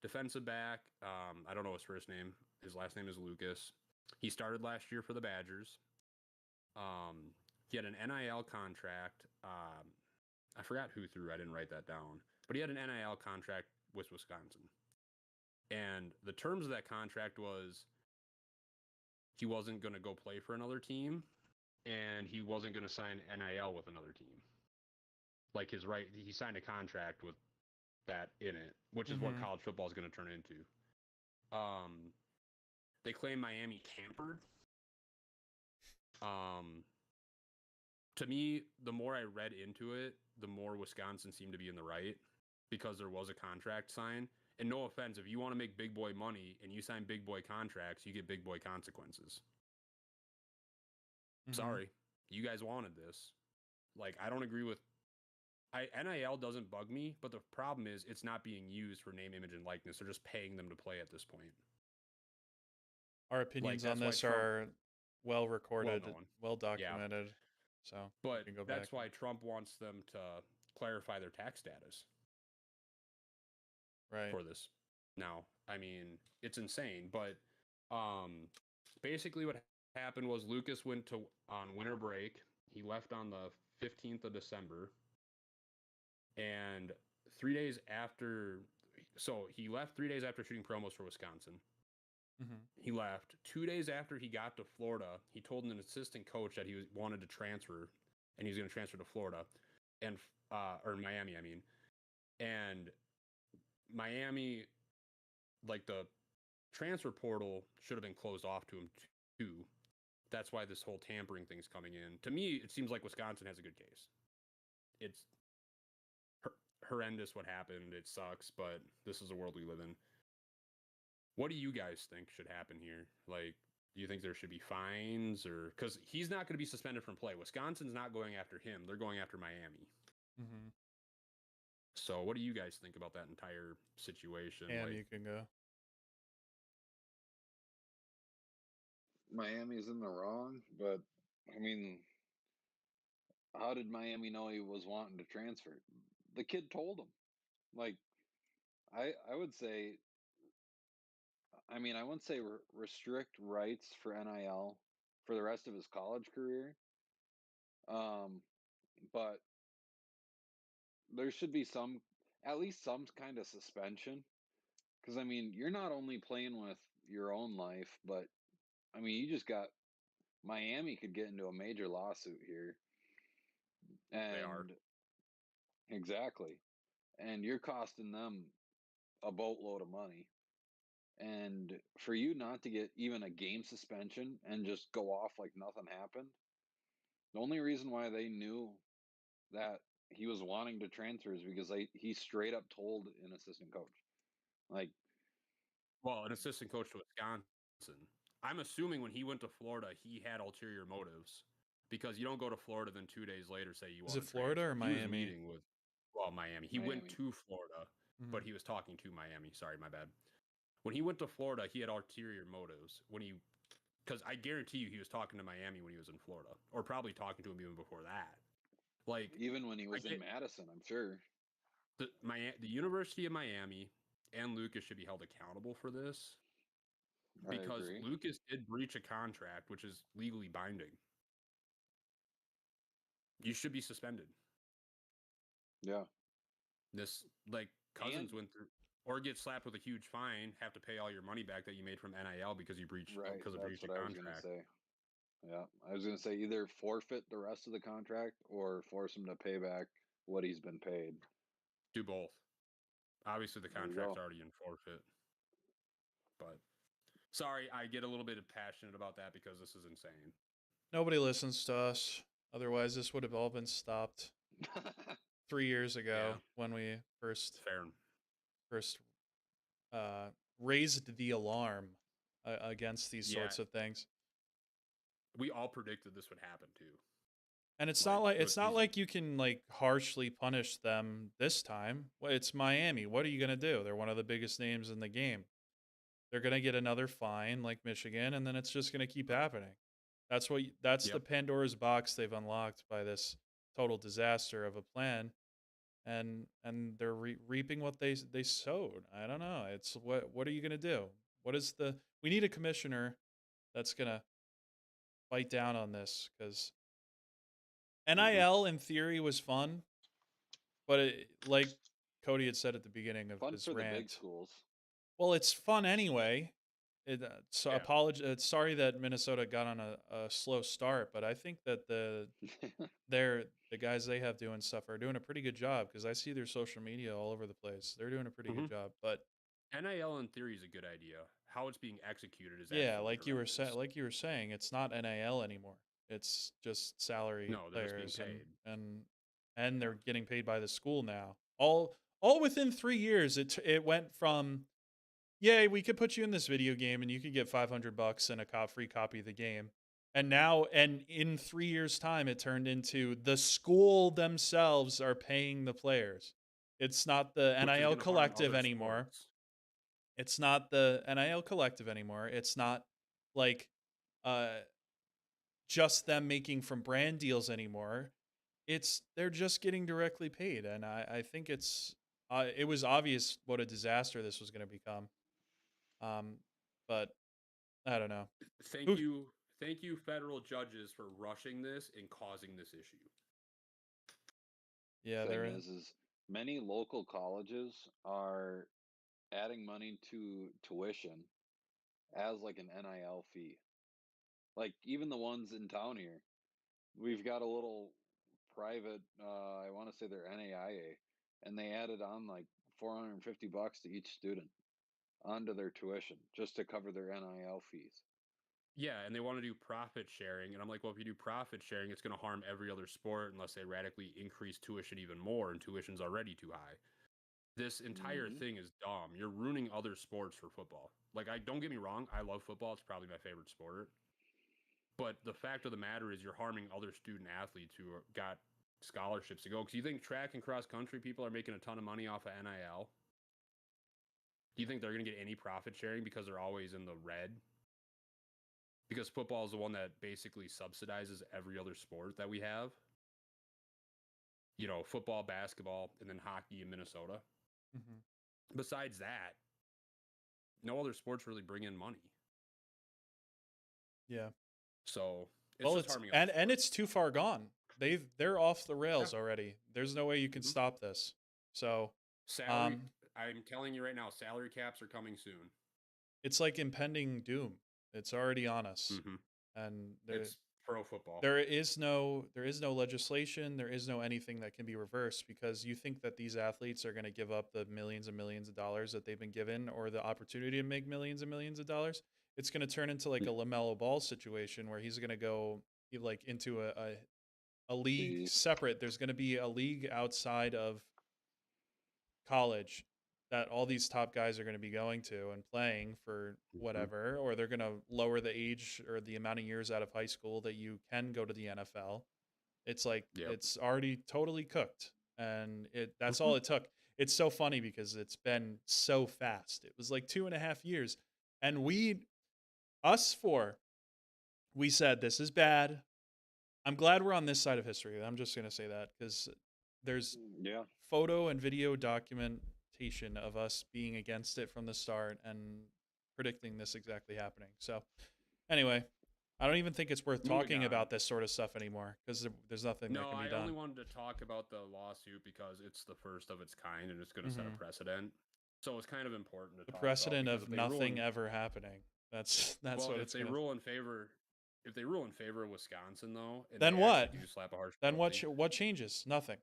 defensive back. I don't know his first name. His last name is Lucas. He started last year for the Badgers. He had an NIL contract. I forgot who threw. I didn't write that down. But he had an NIL contract with Wisconsin. And the terms of that contract was he wasn't going to go play for another team, and he wasn't going to sign NIL with another team. Like he signed a contract with that in it, which is what college football is going to turn into. They claim Miami campered. To me, the more I read into it, the more Wisconsin seemed to be in the right, because there was a contract signed. And no offense, if you want to make big boy money and you sign big boy contracts, you get big boy consequences. Sorry, you guys wanted this. Like, I don't agree with... NIL doesn't bug me, but the problem is it's not being used for name, image, and likeness. They're just paying them to play at this point. Our opinions on this are well recorded, well documented. Yeah. So, but that's why Trump wants them to clarify their tax status. Right. For this. Now, I mean, it's insane, but basically what happened was Lucas went on winter break. He left on the 15th of December. And 3 days after, so he left 3 days after shooting promos for Wisconsin. He left 2 days after he got to Florida. He told an assistant coach that he wanted to transfer, and he was going to transfer to Florida or Miami, I mean. And Miami, like, the transfer portal should have been closed off to him too. That's why this whole tampering thing's coming in. To me, it seems like Wisconsin has a good case. It's horrendous what happened. It sucks, but this is the world we live in. What do you guys think should happen here? Like, do you think there should be fines, or because he's not going to be suspended from play? Wisconsin's not going after him. They're going after Miami. So what do you guys think about that entire situation? And you can go. Miami's in the wrong, but I mean, how did Miami know he was wanting to transfer? The kid told him. Like, I would say, I mean, I wouldn't say restrict rights for NIL for the rest of his college career. But there should be at least some kind of suspension. Because, I mean, you're not only playing with your own life, but, I mean, you just got Miami could get into a major lawsuit here. And they are. Exactly. And you're costing them a boatload of money. And for you not to get even a game suspension and just go off like nothing happened, the only reason why they knew that he was wanting to transfer is because he straight up told an assistant coach. Like, well, an assistant coach to Wisconsin. I'm assuming when he went to Florida, he had ulterior motives, because you don't go to Florida then 2 days later say you want to. Is it Florida or Miami? He was meeting with, Miami. He went to Florida, but he was talking to Miami. Sorry, my bad. When he went to Florida, he had ulterior motives. Because I guarantee you he was talking to Miami when he was in Florida, or probably talking to him even before that. Like, even when he was in Madison, I'm sure. The University of Miami and Lucas should be held accountable for this, because Lucas did breach a contract which is legally binding. You should be suspended. Yeah. This, like, Cousins went through, or get slapped with a huge fine, have to pay all your money back that you made from NIL because you breached a contract. Yeah, I was going to say either forfeit the rest of the contract or force him to pay back what he's been paid. Do both. Obviously, the contract's already in forfeit. But Sorry, I get a little bit passionate about that because this is insane. Nobody listens to us. Otherwise, this would have all been stopped 3 years ago Yeah. when we first Fair. uh, raised the alarm against these Yeah. sorts of things. We all predicted this would happen too. And it's Like, not like you can like harshly punish them this time. Well, it's Miami. What are you gonna do? They're one of the biggest names in the game. They're gonna get another fine like Michigan, and then it's just gonna keep happening. That's the Yep. Pandora's box they've unlocked by this total disaster of a plan, and they're reaping what they sowed. I don't know. It's what are you gonna do? What is the we need a commissioner that's gonna bite down on this because NIL in theory was fun, but like Cody had said at the beginning of Fun his for the big rant, schools. well, it's fun anyway. So Yeah. sorry that Minnesota got on a slow start, but I think that the guys they have doing stuff are doing a pretty good job because I see their social media all over the place. They're doing a pretty good job, but NIL in theory is a good idea. How it's being executed is yeah, absolutely horrendous. like you were saying, it's not NIL anymore. It's just salary No, they're just being players paid. and they're getting paid by the school now. All within 3 years it went from yay, we could put you in this video game and you could get $500 and a free copy of the game. And now and in 3 years time it turned into the school themselves are paying the players. It's not the Which is NIL gonna harm collective other anymore. sports. It's not the NIL collective anymore. It's not like uh just them making from brand deals anymore. They're just getting directly paid, and I think it was obvious what a disaster this was going to become. But I don't know. Thank you, federal judges, for rushing this and causing this issue. Yeah, thing is many local colleges are adding money to tuition as like an NIL fee. Like even the ones in town here, we've got a little private. I want to say they're NAIA, and they added on like $450 to each student onto their tuition just to cover their NIL fees. Yeah, and they want to do profit sharing. And I'm like, well, if you do profit sharing, it's going to harm every other sport unless they radically increase tuition even more, and tuition's already too high. This entire thing is dumb. You're ruining other sports for football. Like, don't get me wrong, I love football. It's probably my favorite sport. But the fact of the matter is you're harming other student athletes who got scholarships to go. Because you think track and cross country people are making a ton of money off of NIL? Do you think they're going to get any profit sharing because they're always in the red? Because football is the one that basically subsidizes every other sport that we have. You know, football, basketball, and then hockey in Minnesota. Mm-hmm. Besides that, no other sports really bring in money. Yeah. So it's harming and it's too far gone. They're off the rails already. There's no way you can stop this. So salary, I'm telling you right now, salary caps are coming soon. It's like impending doom. It's already on us, and it's pro football. There is no legislation. There is no anything that can be reversed because you think that these athletes are going to give up the millions and millions of dollars that they've been given or the opportunity to make millions and millions of dollars. It's going to turn into like a LaMelo Ball situation where he's going to go like into a league separate. There's going to be a league outside of college that all these top guys are going to be going to and playing for whatever, or they're going to lower the age or the amount of years out of high school that you can go to the NFL. It's like it's already totally cooked, and that's all it took. It's so funny because it's been so fast. It was like 2.5 years, and we said this is bad. I'm glad we're on this side of history. I'm just going to say that because there's photo and video documentation of us being against it from the start and predicting this exactly happening. So anyway, I don't even think it's worth talking about this sort of stuff anymore because there's nothing that can be done. I only wanted to talk about the lawsuit because it's the first of its kind and it's going to set a precedent. So it's kind of important to talk about. The precedent of nothing ever happening. That's what it's going to rule in favor. If they rule in favor of Wisconsin, though, and then what? Do slap a harsh then penalty, what changes? Nothing.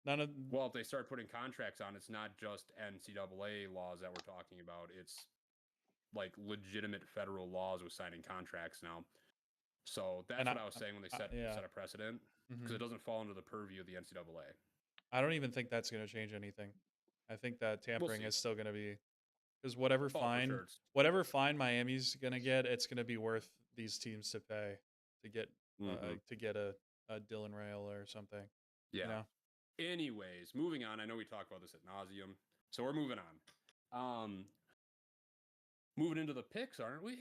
None of. Well, if they start putting contracts on, it's not just NCAA laws that we're talking about. It's like legitimate federal laws with signing contracts now. So that's And what I was saying when they set a precedent, because it doesn't fall under the purview of the NCAA. I don't even think that's going to change anything. I think that tampering is still going to be, because whatever fine Miami's going to get, it's going to be worth these teams to pay to get a Dylan Rail or something. Yeah. You know? Anyways, moving on. I know we talk about this ad nauseum, so we're moving on. Moving into the picks, aren't we?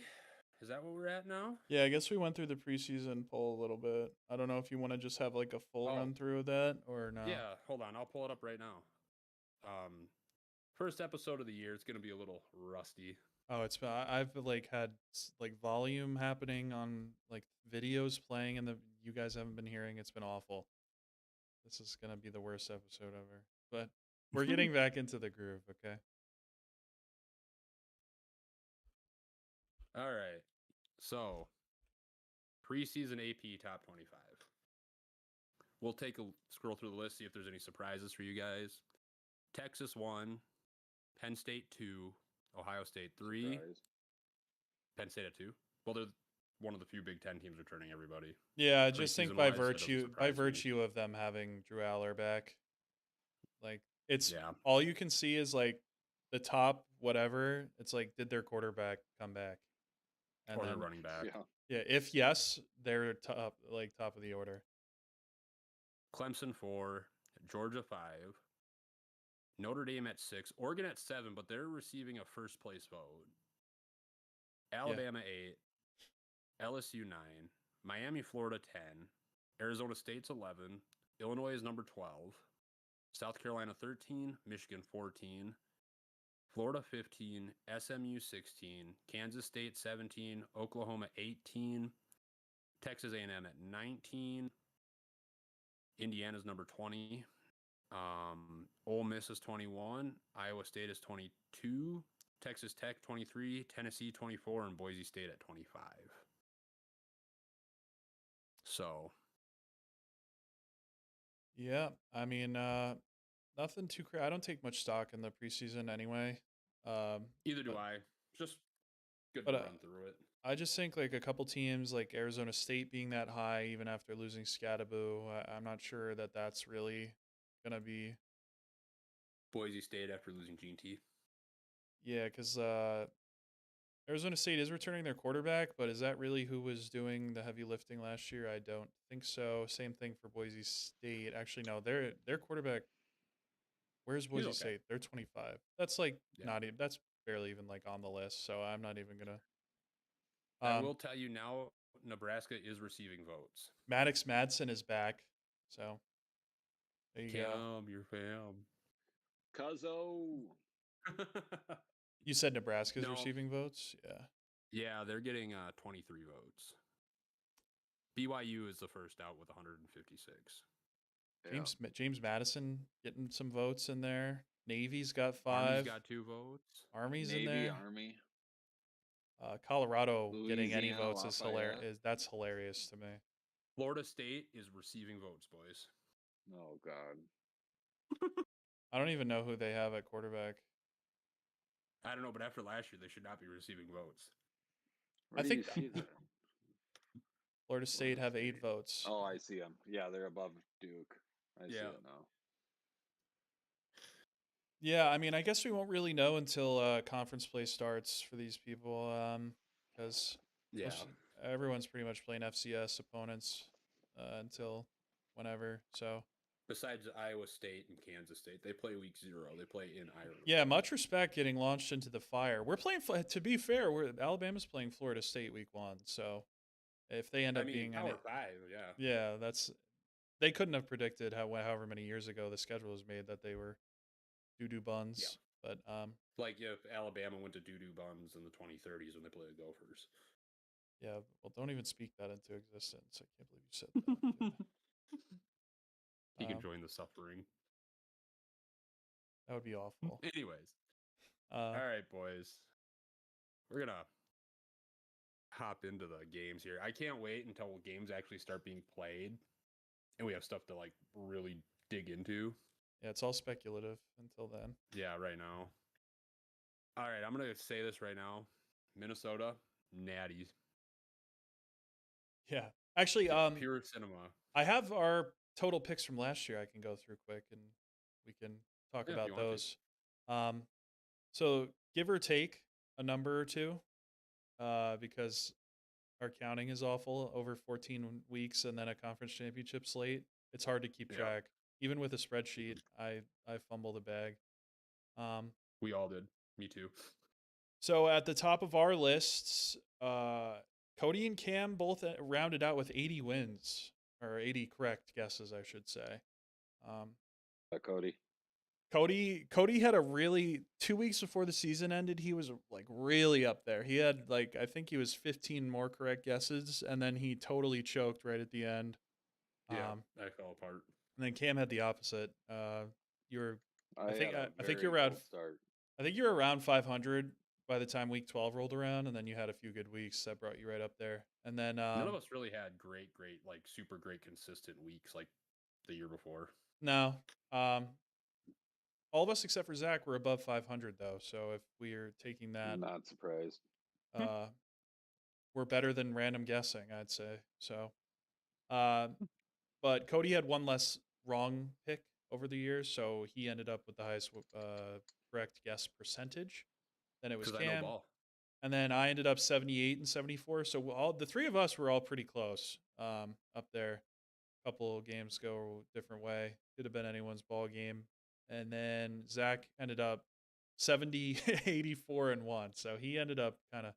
Is that what we're at now? Yeah, I guess we went through the preseason poll a little bit. I don't know if you want to just have like a full run through of that or no. Yeah, hold on. I'll pull it up right now. First episode of the year. It's going to be a little rusty. Oh, I've like had like volume happening on like videos playing and you guys haven't been hearing. It's been awful. This is going to be the worst episode ever. But we're getting back into the groove, okay? All right. So, preseason AP top 25. We'll take a scroll through the list, see if there's any surprises for you guys. Texas 1, Penn State 2, Ohio State 3. Surprise. Penn State at 2. Well, they're one of the few Big Ten teams returning everybody. Yeah, I just think by virtue of them having Drew Aller back, like it's all you can see is like the top whatever. It's like, did their quarterback come back? And or their running back. Yeah. If yes, they're top of the order. Clemson 4, Georgia 5, Notre Dame at 6, Oregon at 7, but they're receiving a first place vote. Alabama 8, LSU 9, Miami, Florida 10, Arizona State's 11, Illinois is number 12, South Carolina 13, Michigan 14, Florida 15, SMU 16, Kansas State 17, Oklahoma 18, Texas A&M at 19, Indiana's number 20, Ole Miss is 21, Iowa State is 22, Texas Tech 23, Tennessee 24, and Boise State at 25. So, yeah, I mean, nothing too crazy. I don't take much stock in the preseason anyway. Either do I. Just good to run through it. I just think like a couple teams like Arizona State being that high, even after losing Scadaboo, I'm not sure that that's really going to be. Boise State after losing Gene T. Yeah, because Arizona State is returning their quarterback, but is that really who was doing the heavy lifting last year? I don't think so. Same thing for Boise State. Actually, no, their quarterback. Where's Boise State? They're 25. That's like not even. That's barely even like on the list. So I'm not even gonna. I will tell you now, Nebraska is receiving votes. Maddox Madsen is back. So there you go. Your fam. Cuzzo. You said Nebraska's receiving votes? Yeah. Yeah, they're getting 23 votes. BYU is the first out with 156. James Madison getting some votes in there. Navy's got 5. Army's got 2 votes. Army's Navy, in there. Army. Colorado getting any Louisiana, votes is hilarious. That's hilarious to me. Florida State is receiving votes, boys. Oh God. I don't even know who they have at quarterback. I don't know, but after last year, they should not be receiving votes. I think Florida State have 8 votes. Oh, I see them. Yeah, they're above Duke. I see it now. Yeah, I mean, I guess we won't really know until conference play starts for these people, because everyone's pretty much playing FCS opponents until whenever. So besides Iowa State and Kansas State, they play week 0. They play in Ireland. Yeah, much respect getting launched into the fire. We're playing. To be fair, Alabama's playing Florida State week 1. So if they end up being Power 5, yeah, they couldn't have predicted however many years ago the schedule was made that they were doo-doo buns. Yeah. But like if Alabama went to doo-doo buns in the 2030s when they played the Gophers. Yeah, well, don't even speak that into existence. I can't believe you said that. He can join the suffering. That would be awful. Anyways. All right, boys. We're going to hop into the games here. I can't wait until games actually start being played and we have stuff to like really dig into. Yeah, it's all speculative until then. Yeah, right now. All right, I'm going to say this right now. Minnesota, natties. Yeah. Actually, Pure cinema. I have our total picks from last year I can go through quick and we can talk Yeah, if you about want to. those. So give or take a number or two, because our counting is awful over 14 weeks and then a conference championship slate. It's hard to keep Yeah. track. Even with a spreadsheet, I fumble the bag. We all did. Me too. So at the top of our lists, Cody and Cam both rounded out with 80 wins, or 80 correct guesses, I should say. Cody. Cody had a really 2 weeks before the season ended, he was like really up there. He had like I think he was 15 more correct guesses, and then he totally choked right at the end. Yeah, I fell apart. And then Cam had the opposite. You were I think had a I think very you're around cold start. I think you're around 500 by the time week 12 rolled around, and then you had a few good weeks that brought you right up there. And then none of us really had great, like super great consistent weeks like the year before. No. All of us except for Zach were above 500 though. So if we're taking that, Not surprised. we're better than random guessing, I'd say. So, but Cody had one less wrong pick over the years, so he ended up with the highest correct guess percentage. Then it was Cam. I know ball. And then I ended up 78 and 74. So all the three of us were all pretty close up there. A couple of games go a different way. Could have been anyone's ball game. And then Zach ended up 70, 84, and 1. So he ended up kind of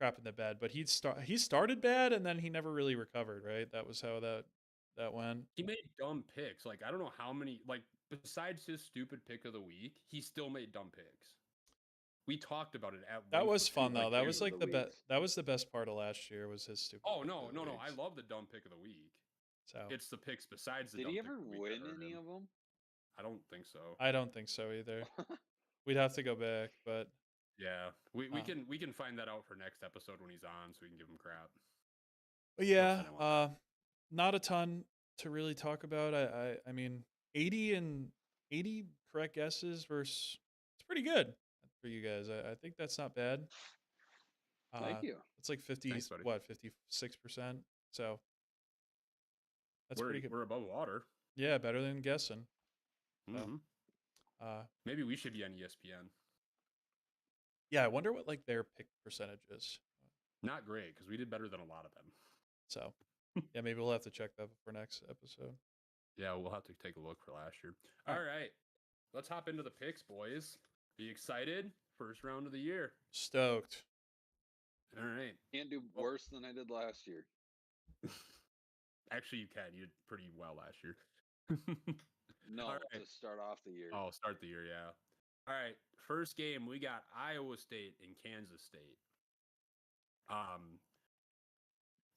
crapping the bed. But he started bad, and then he never really recovered, right? That was how that went. He made dumb picks. Like, I don't know how many, like, besides his stupid pick of the week, he still made dumb picks. We talked about it at that was before, fun though. That was like the best. weeks. That was the best part of last year was his stupid. Oh no! I love the dumb pick of the week. So it's the picks besides the. Did dumb he pick ever of the week win that hurt any him. of them? I don't think so. I don't think so either. We'd have to go back, but yeah, we can find that out for next episode when he's on, so we can give him crap. But yeah, not a ton to really talk about. I mean, 80 correct guesses versus it's pretty good for you guys. I think that's not bad. Thank you. It's like 56%. So that's pretty good. We're above water. Yeah, better than guessing. Mm-hmm. So, maybe we should be on ESPN. Yeah, I wonder what like their pick percentage is. Not great because we did better than a lot of them. So yeah, maybe we'll have to check that for next episode. Yeah, we'll have to take a look for last year. All right. Let's hop into the picks, boys. Be excited. First round of the year. Stoked. All right. Can't do worse than I did last year. Actually, you can. You did pretty well last year. No, to start off the year. Oh, start the year, yeah. All right. First game, we got Iowa State and Kansas State.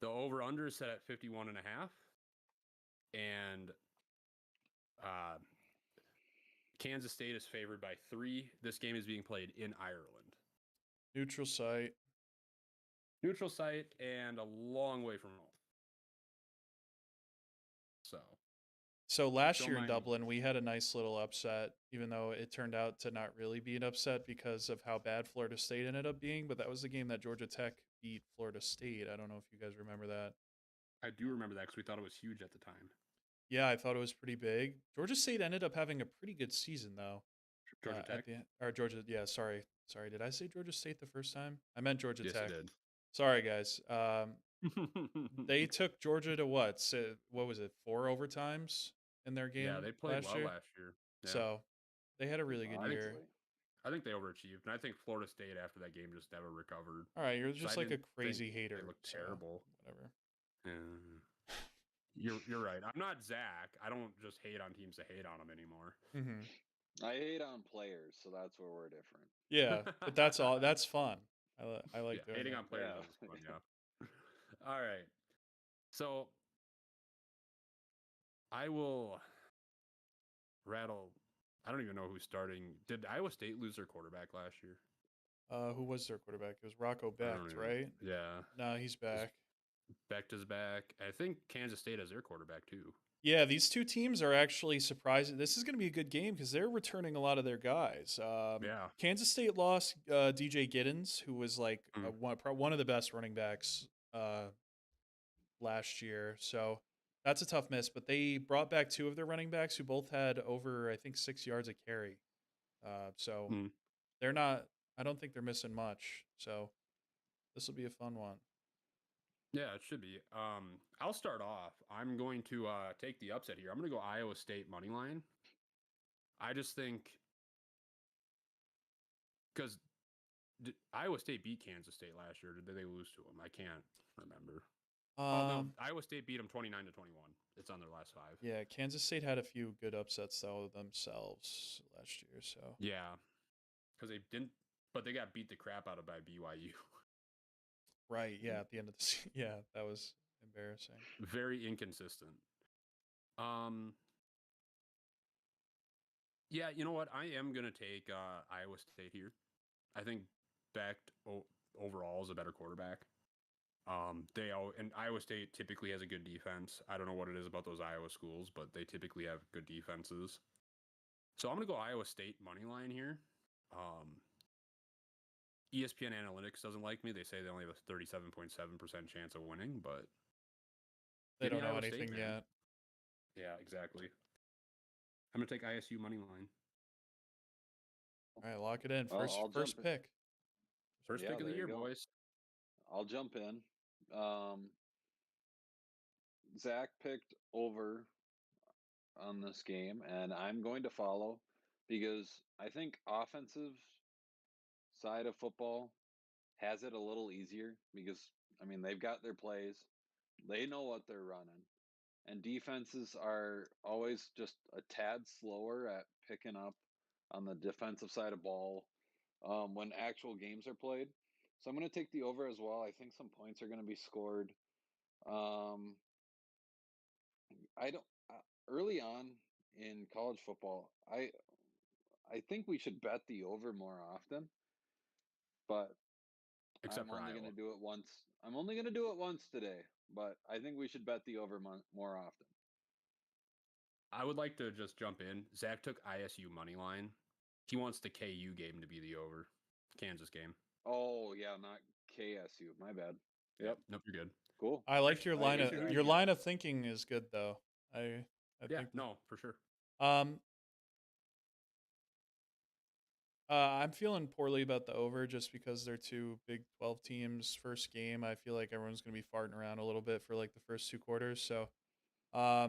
The over-under is set at 51.5. And Kansas State is favored by 3. This game is being played in Ireland. Neutral site. Neutral site and a long way from home. So last year in Dublin, we had a nice little upset, even though it turned out to not really be an upset because of how bad Florida State ended up being. But that was the game that Georgia Tech beat Florida State. I don't know if you guys remember that. I do remember that because we thought it was huge at the time. Yeah, I thought it was pretty big. Georgia State ended up having a pretty good season, though. Georgia Tech? Georgia, yeah, sorry. Did I say Georgia State the first time? I meant Georgia Yes, Tech. You did. Sorry, guys. They took Georgia to what? So, what was it? 4 overtimes in their game. Yeah, they played well last year. Yeah. So they had a really good year. I think they overachieved, and I think Florida State after that game just never recovered. All right, you're just like a crazy hater. They look terrible. Whatever. You're right. I'm not Zach. I don't just hate on teams to hate on them anymore. Mm-hmm. I hate on players, so that's where we're different. Yeah, but that's all. That's fun. I like doing hating that. on players. Is fun, yeah. All right. So I will rattle. I don't even know who's starting. Did Iowa State lose their quarterback last year? Who was their quarterback? It was Rocco Becht, right? Yeah. No, he's back. Becht is back. I think Kansas State has their quarterback too. Yeah, these two teams are actually surprising. This is going to be a good game because they're returning a lot of their guys. Yeah. Kansas State lost DJ Giddens, who was like Mm. one of the best running backs last year. So that's a tough miss. But they brought back two of their running backs who both had over, I think, 6 yards a carry. So Mm. they're not. I don't think they're missing much. So this will be a fun one. Yeah, it should be. I'll start off. I'm going to take the upset here. I'm going to go Iowa State money line. I just think because Iowa State beat Kansas State last year. Did they lose to them? I can't remember. Oh no, Iowa State beat them 29-21. It's on their last 5. Yeah, Kansas State had a few good upsets though themselves last year. So Yeah, because they didn't, but they got beat the crap out of by BYU. right, yeah, at the end of the season, yeah, that was embarrassing. Very inconsistent. Yeah, you know what? I am gonna take Iowa State here. I think Beck overall is a better quarterback. And Iowa State typically has a good defense. I don't know what it is about those Iowa schools, but they typically have good defenses. So I'm gonna go Iowa State money line here. ESPN Analytics doesn't like me. They say they only have a 37.7% chance of winning, but They give me don't know Iowa State, anything man. yet. Yeah, exactly. I'm gonna take ISU money line. All right, lock it in. Well, First I'll first jump in. pick. First Yeah, pick of the there you year, go. boys. I'll jump in. Zach picked over on this game, and I'm going to follow because I think offensive side of football has it a little easier because I mean they've got their plays, they know what they're running, and defenses are always just a tad slower at picking up on the defensive side of ball when actual games are played. So I'm going to take the over as well. I think some points are going to be scored. Um, I don't early on in college football. I think we should bet the over more often, but Except I'm for only Iowa. going to do it once. I'm only going to do it once today, but I think we should bet the over more often. I would like to just jump in. Zach took ISU money line. He wants the KU game to be the over. Kansas game. Oh yeah, not KSU. My bad. Yep. Nope, you're good. Cool. I liked your I line of agree. your line of thinking is good though. I Yeah, think no, for sure. I'm feeling poorly about the over just because they're two Big 12 teams. First game, I feel like everyone's going to be farting around a little bit for like the first 2 quarters. So, I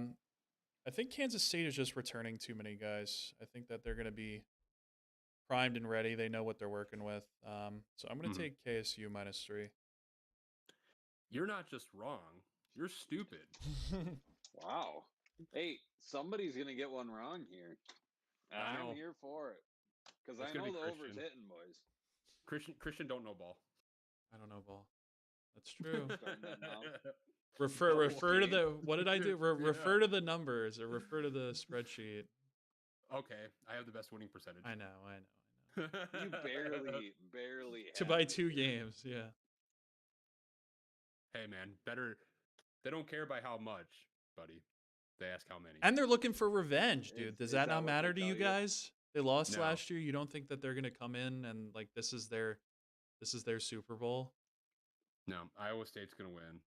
think Kansas State is just returning too many guys. I think that they're going to be primed and ready. They know what they're working with. So I'm going to take KSU -3. You're not just wrong. You're stupid. Wow. Hey, somebody's gonna get one wrong here. I know. I'm here for it because It's I gonna know be the over's Christian. hitting, boys. Christian don't know ball. I don't know ball. That's true. Starting that now. refer to Okay. the what did I do? Refer Yeah. to the numbers or refer to the spreadsheet. Okay, I have the best winning percentage. I know. You barely To have buy it. 2 games, yeah. Hey man, better. They don't care by how much, buddy. They ask how many. And they're looking for revenge, dude. Does Is that that not what matter they to you tell you? guys? They lost No. last year. You don't think that they're gonna come in and like this is their Super Bowl? No, Iowa State's gonna win.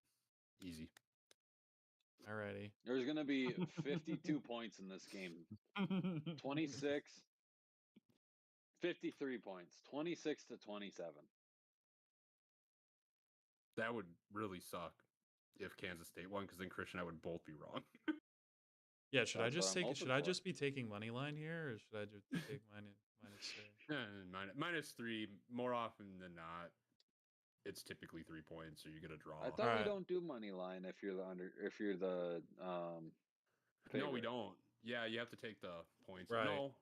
Easy. Alrighty. There's gonna be 52 points in this game. 26, 53 points. 26-27. That would really suck if Kansas State won, because then Christian and I would both be wrong. Yeah, should I That's what just I'm take hoping should I for. just be taking money line here or should I just take -3? -3 more often than not. It's typically 3 points, so you get a draw. I thought Alright. we don't do money line if you're the No, we favorite. don't. Yeah, you have to take the points. Right. No.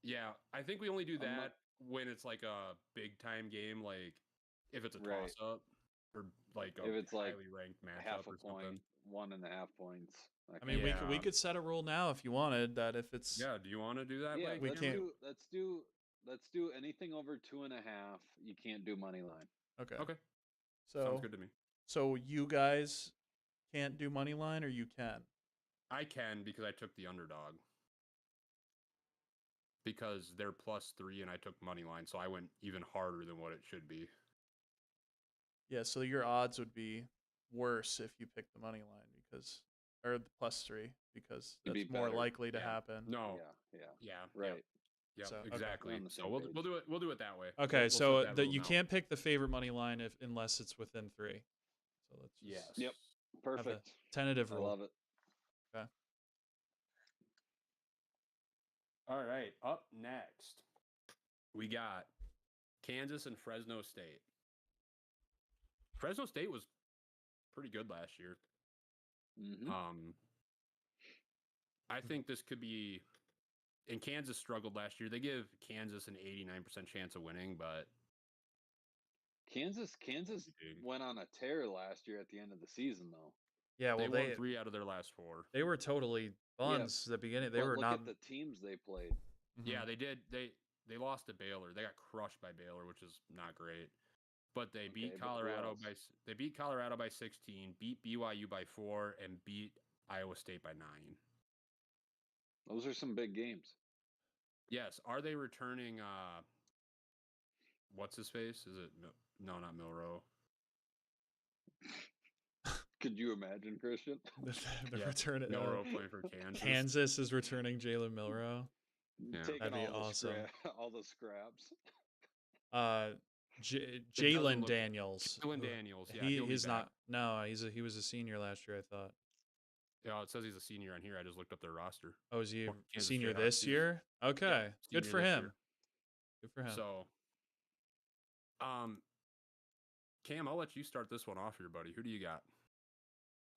Yeah, I think we only do I'm not- that when it's like a big time game, like if it's a Right. toss up or like a If it's like highly ranked matchup half a or point, something. 1.5 points. I mean, we Yeah. could set a rule now if you wanted that if it's Yeah, do you want to do that? Yeah, Blake? we let's can't- do let's do anything over 2.5. You can't do money line. okay. Okay, So sounds good to me. So you guys can't do money line or you can? I can because I took the underdog. Because they're +3 and I took money line, so I went even harder than what it should be. Yeah, so your odds would be worse if you picked the money line or the +3 because It'd be that's more better. likely to Yeah. happen. No. Yeah. Yeah. Right. Yeah. So, okay. Exactly. We're on the So same we'll page. do it. We'll do it that way. Okay, We'll so set that rule you now. can't pick the favorite money line unless it's within 3. So let's just Yes. Yep. have a Perfect. tentative I rule. love it. Okay. All right. Up next, we got Kansas and Fresno State. Fresno State was pretty good last year. Mm-hmm. I think this could be. And Kansas struggled last year. They give Kansas an 89% chance of winning, but Kansas went on a tear last year at the end of the season, though. Yeah, well, they won 3 out of their last 4. they were totally buns at the beginning. They But were look not. at the teams they played. Yeah, they did. They lost to Baylor. They got crushed by Baylor, which is not great. But they beat but who Colorado else? they beat Colorado by 16, beat BYU by 4, and beat Iowa State by 9. Those are some big games. Yes. Are they returning what's his face? Is it no, not Milrow. Could you imagine, Christian? the return of Milrow playing for Kansas. Kansas is returning Jalen Milrow. Yeah. Taking That'd be all awesome. all the scraps. Jalen Daniels. Jalen Daniels. Yeah, he's not. No, he was a senior last year, I thought. Yeah, it says he's a senior on here. I just looked up their roster. Oh, is he a Kansas senior State this Huskies. year? Okay, Yeah, good senior for this him. year. Good for him. So, Cam, I'll let you start this one off here, buddy. Who do you got?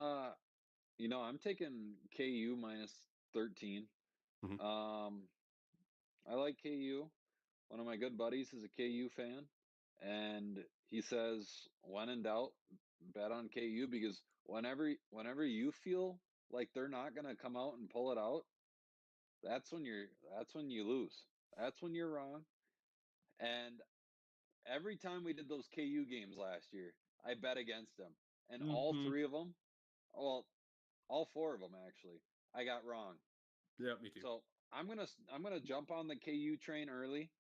I'm taking KU -13. Mhm. I like KU. One of my good buddies is a KU fan, and he says, when in doubt, bet on KU because whenever you feel like they're not gonna come out and pull it out, that's when you lose. That's when you're wrong. And every time we did those KU games last year, I bet against them, and all Mhm. 3 of them, well, all 4 of them actually, I got wrong. Yeah, me too. So I'm gonna jump on the KU train early,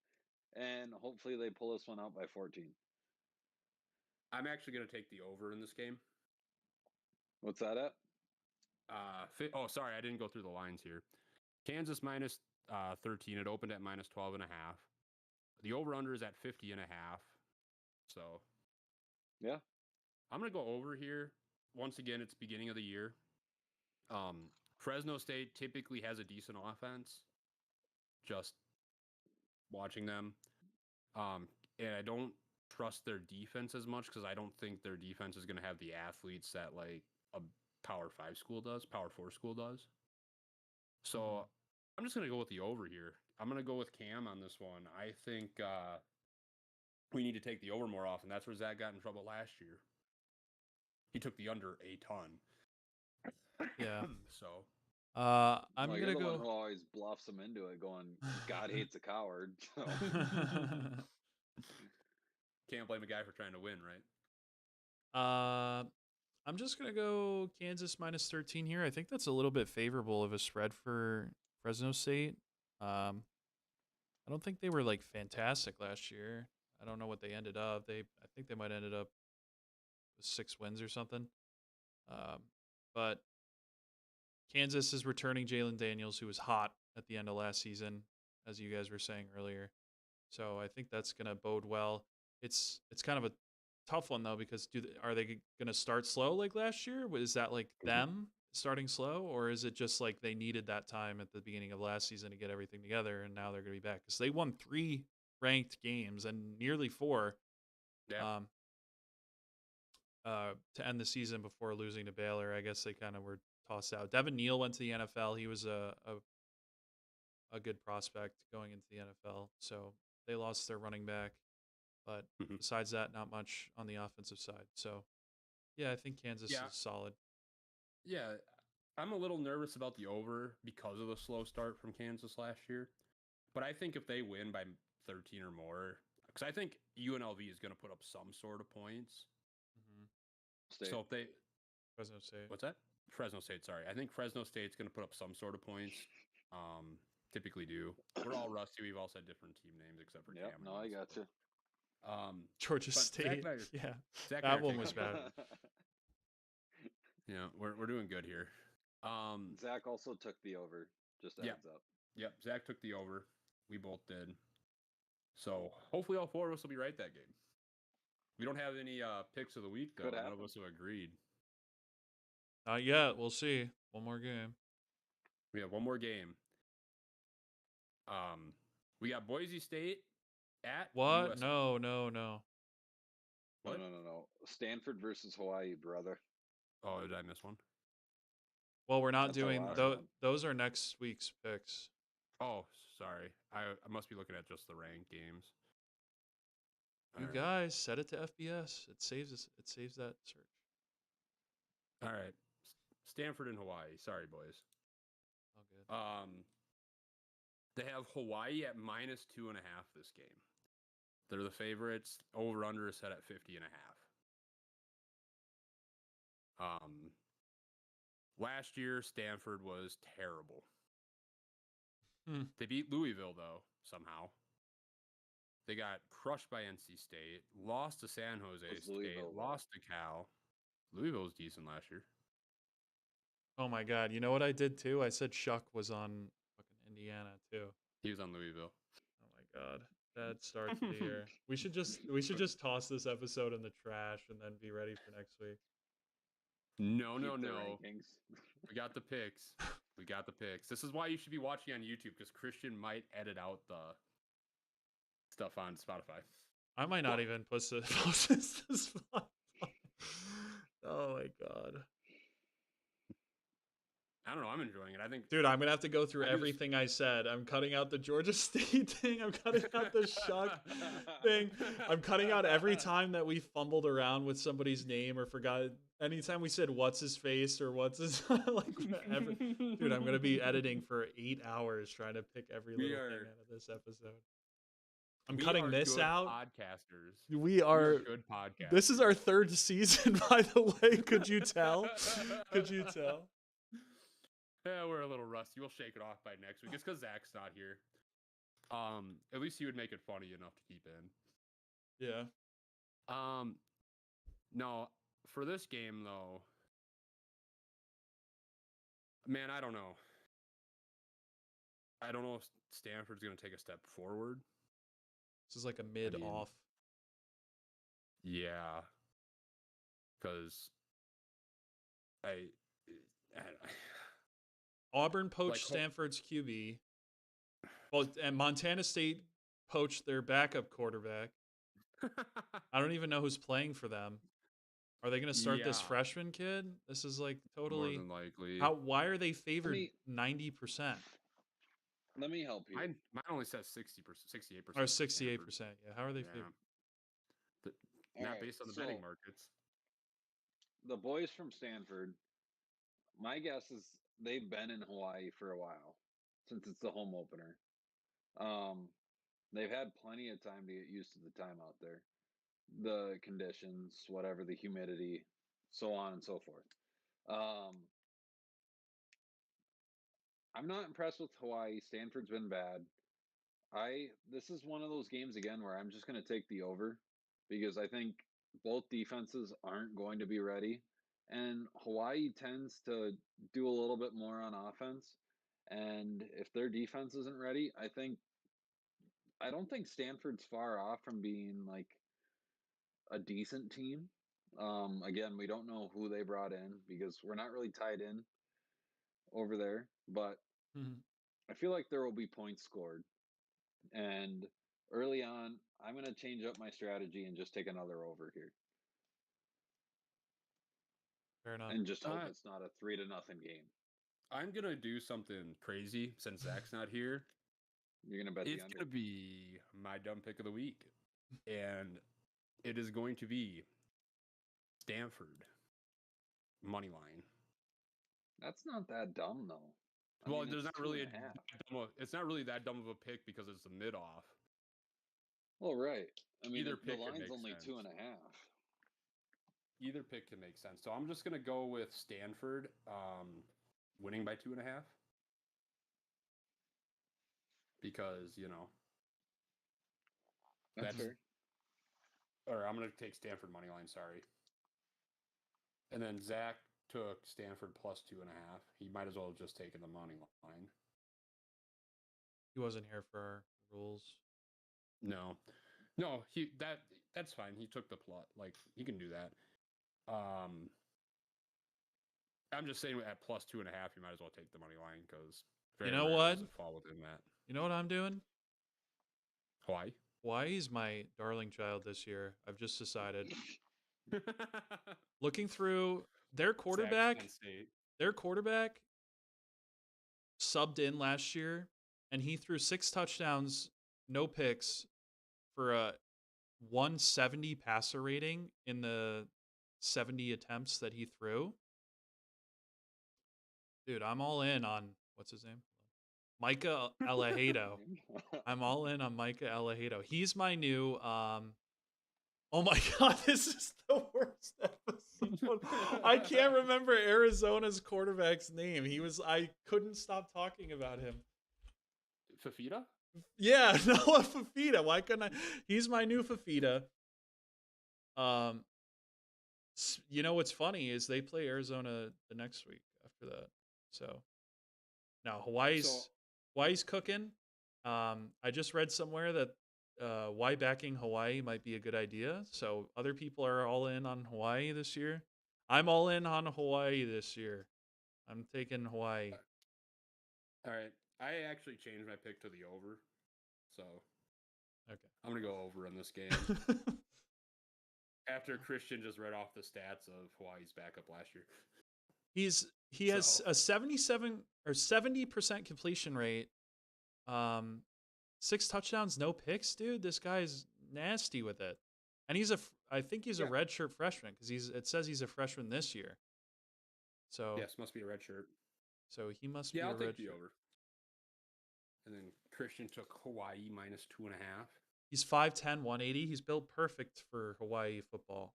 and hopefully they pull this one out by 14. I'm actually going to take the over in this game. What's that at? Sorry, I didn't go through the lines here. Kansas -13. It opened at -12.5. The over/under is at 50.5. So, Yeah. I'm going to go over here. Once again, it's beginning of the year. Fresno State typically has a decent offense. Just watching them. And I don't trust their defense as much because I don't think their defense is going to have the athletes that like a Power 5 school does, Power 4 school does. So I'm just going to go with the over here. I'm going to go with Cam on this one. I think we need to take the over more often. That's where Zach got in trouble last year. He took the under a ton. Yeah. So I'm Well, gonna you're the one go. who always bluffs them into it, going, "God hates a coward." So. Can't blame a guy for trying to win, right? I'm just gonna go Kansas -13 here. I think that's a little bit favorable of a spread for Fresno State. I don't think they were like fantastic last year. I don't know what they ended up. I think they might have ended up with 6 wins or something. But Kansas is returning Jalen Daniels, who was hot at the end of last season, as you guys were saying earlier. So I think that's gonna bode well. It's kind of a tough one though because are they going to start slow like last year? Is that like them starting slow, or is it just like they needed that time at the beginning of last season to get everything together, and now they're going to be back because they won 3 ranked games and nearly 4 Yeah. to end the season before losing to Baylor. I guess they kind of were tossed out. Devin Neal went to the NFL. He was a good prospect going into the NFL, so they lost their running back. But besides that, not much on the offensive side. So, yeah, I think Kansas is solid. Yeah, I'm a little nervous about the over because of the slow start from Kansas last year. But I think if they win by 13 or more, because I think UNLV is going to put up some sort of points. State. So if they Fresno State. What's that? Fresno State. Sorry, I think Fresno State's going to put up some sort of points. Typically do. We're all rusty. We've all said different team names except for Yep, Cam. no, I got you. Georgia but State. Zach Yeah, and I are that one taking was the bad. over. Yeah, we're doing good here. Zach also took the over. Just a heads up. Yep, Zach took the over. We both did. So hopefully all four of us will be right that game. We don't have any picks of the week though. None of us have agreed. Not yet. We'll see. One more game. We have one more game. We got Boise State at What? USC. No. What? No. Stanford versus Hawaii, brother. Oh, did I miss one? Well, we're not That's our doing last those. one. Those are next week's picks. Oh, sorry. I must be looking at just the ranked games. You All right. guys set it to FBS. It saves us. It saves that search. All right. Stanford and Hawaii. Sorry, boys. Oh, good. They have Hawaii at -2.5 this game. They're the favorites. Over under is set at 50.5. Last year Stanford was terrible. They beat Louisville though somehow. They got crushed by NC State, lost to San Jose State, lost to Cal. Louisville was decent last year. Oh my God! You know what I did too? I said Shuck was on fucking Indiana too. He was on Louisville. Oh my God! Bad start to the year. We should just toss this episode in the trash and then be ready for next week. No. Rankings. We got the picks. This is why you should be watching on YouTube because Christian might edit out the stuff on Spotify. I might not even post this to Spotify. Oh my God. I don't know. I'm enjoying it. I think, dude, I'm gonna have to go through everything I said. I'm cutting out the Georgia State thing. I'm cutting out the Shuck thing. I'm cutting out every time that we fumbled around with somebody's name or forgot. Anytime we said what's his face or what's his like, dude, I'm gonna be editing for 8 hours trying to pick every little thing out of this episode. I'm cutting this out. Podcasters. We are good podcasters. This is our 3rd season, by the way. Could you tell? Yeah, we're a little rusty. We'll shake it off by next week. It's because Zach's not here. At least he would make it funny enough to keep in. Yeah. No, for this game though, man, I don't know. I don't know if Stanford's gonna take a step forward. This is like a mid-off. Yeah. Because Auburn poached Stanford's QB. Well, and Montana State poached their backup quarterback. I don't even know who's playing for them. Are they going to start this freshman kid? This is like totally. More than likely. Why are they favored 90%? Let me help you. Mine only says 60%, 68%. Or 68%. Yeah. How are they favored? Not based on the betting markets. The boys from Stanford, my guess is they've been in Hawaii for a while, since it's the home opener. They've had plenty of time to get used to the time out there, the conditions, whatever, the humidity, so on and so forth. I'm not impressed with Hawaii. Stanford's been bad. This is one of those games again where I'm just going to take the over because I think both defenses aren't going to be ready. And Hawaii tends to do a little bit more on offense. And if their defense isn't ready, I don't think Stanford's far off from being like a decent team. Again, we don't know who they brought in because we're not really tied in over there, but I feel like there will be points scored. And early on, I'm going to change up my strategy and just take another over here. Fair enough. And just hope it's not a 3-0 game. I'm going to do something crazy since Zach's not here. You're going to bet the under? It's going to be my dumb pick of the week. And it is going to be Stanford money line. That's not that dumb, though. Well, there's not really it's not really that dumb of a pick because it's a mid-off. Well, right. I mean, Either the pick line's makes only sense. 2.5. either pick can make sense. So I'm just gonna go with Stanford, winning by 2.5, because That's that's fair. or I'm gonna take Stanford money line. Sorry, and then Zach took Stanford plus 2.5. He might as well have just taken the money line. He wasn't here for our rules. No, that's fine. He took the plot. Like, he can do that. I'm just saying at plus 2.5, you might as well take the money line because You know what? does it fall within that. You know what I'm doing? Hawaii. Hawaii's my darling child this year. I've just decided. Looking through their quarterback, subbed in last year, and he threw 6 touchdowns, no picks, for a 170 passer rating in the 70 attempts that he threw. Dude, I'm all in on what's his name? Micah Alahado. I'm all in on Micah Alahado. He's my new oh my god, this is the worst episode. I can't remember Arizona's quarterback's name. I couldn't stop talking about him. Fafita? Yeah, Noah Fafita. Why couldn't I? He's my new Fafita. You know what's funny is they play Arizona the next week after that. So now Hawaii's cooking. I just read somewhere that why backing Hawaii might be a good idea. So other people are all in on Hawaii this year. I'm all in on Hawaii this year. I'm taking Hawaii. All right. I actually changed my pick to the over. So okay, I'm going to go over in this game. After Christian just read off the stats of Hawaii's backup last year. He has a 77 or 70% completion rate. 6 touchdowns, no picks, dude. This guy's nasty with it. And I think he's a redshirt freshman because it says he's a freshman this year. So yes, must be a redshirt. So he must be a redshirt. Yeah, I'll take the over. And then Christian took Hawaii minus 2.5. He's 5'10", 180. He's built perfect for Hawaii football.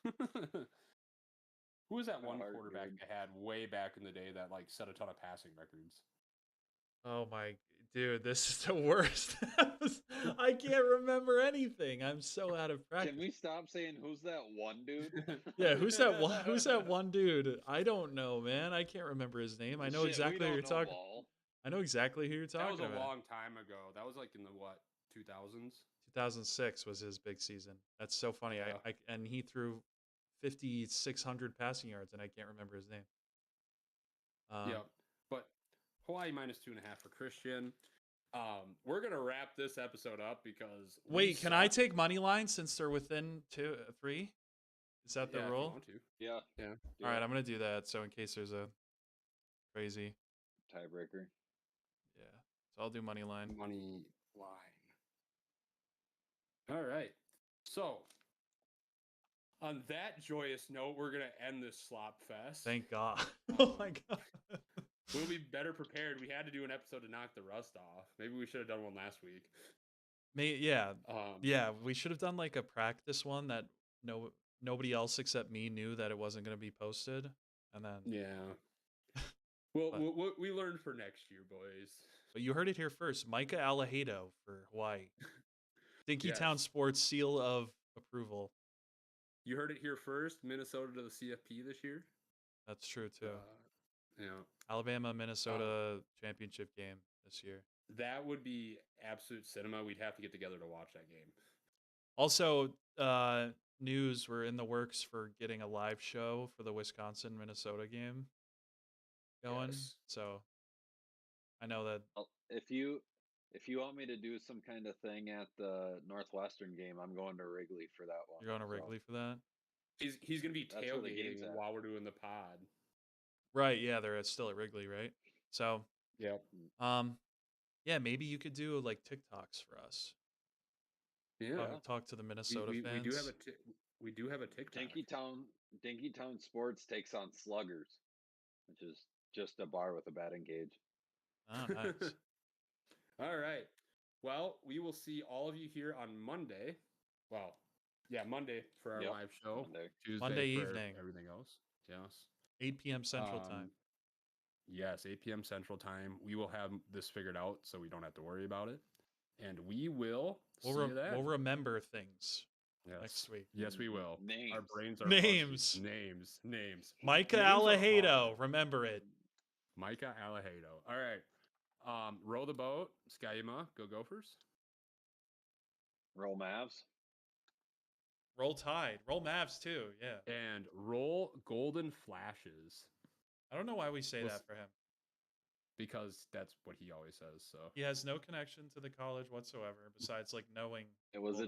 Who was that one quarterback I had way back in the day that set a ton of passing records? Oh my dude, this is the worst. I can't remember anything. I'm so out of practice. Can we stop saying who's that one dude? Yeah, who's that one dude? I don't know, man. I can't remember his name. I know exactly who you're talking. I know exactly who you're talking about. That was a long time ago. That was in the 2000s? 2006 was his big season. That's so funny. Yeah. And he threw 5,600 passing yards, and I can't remember his name. Yeah, but Hawaii minus 2.5 for Christian. We're gonna wrap this episode up because can I take money line since they're within 3? Is that the rule? If you want to. Yeah. All right, I'm gonna do that. So in case there's a crazy tiebreaker. Yeah. So I'll do money line. Money line. All right. So on that joyous note, we're gonna end this slop fest. Thank God. Oh my God. We'll be better prepared. We had to do an episode to knock the rust off. Maybe we should have done one last week. Yeah, we should have done a practice one that nobody else except me knew that it wasn't going to be posted, and then Well, we learned for next year, boys. But you heard it here first. Micah Alahado for Hawaii. Dinkytown Sports seal of approval. You heard it here first. Minnesota to the CFP this year. That's true too. Yeah. Alabama, Minnesota championship game this year. That would be absolute cinema. We'd have to get together to watch that game. Also, news, we're in the works for getting a live show for the Wisconsin-Minnesota game going. Yes. So I know that if you want me to do some kind of thing at the Northwestern game, I'm going to Wrigley for that one. You're going to Wrigley for that? He's going to be tailgating while we're doing the pod. Right, yeah, they're still at Wrigley, right? So, yep. Yeah, maybe you could do TikToks for us. Yeah. Talk to the Minnesota fans. We do have a TikTok. Dinkytown Sports takes on Sluggers, which is just a bar with a batting cage. Oh, nice. All right. Well, we will see all of you here on Monday. Well, Yeah, Monday for our Yep, live show. Monday. Tuesday Monday for evening. everything else. Yes. 8 p.m. Central Time. Yes, 8 p.m. Central Time. We will have this figured out, so we don't have to worry about it. And we will see you then. We'll remember things Yes. next week. Yes, we will. Names. Our brains are Names. Names. Micah Names are Alahado. hard. Remember it. Micah Alahado. All right. Row the boat. Skyima. Go Gophers. Roll Mavs. Roll Tide. Roll Mavs too. Yeah. And roll Golden Flashes. I don't know why we say that for him. Because that's what he always says. So he has no connection to the college whatsoever, besides like knowing. It was a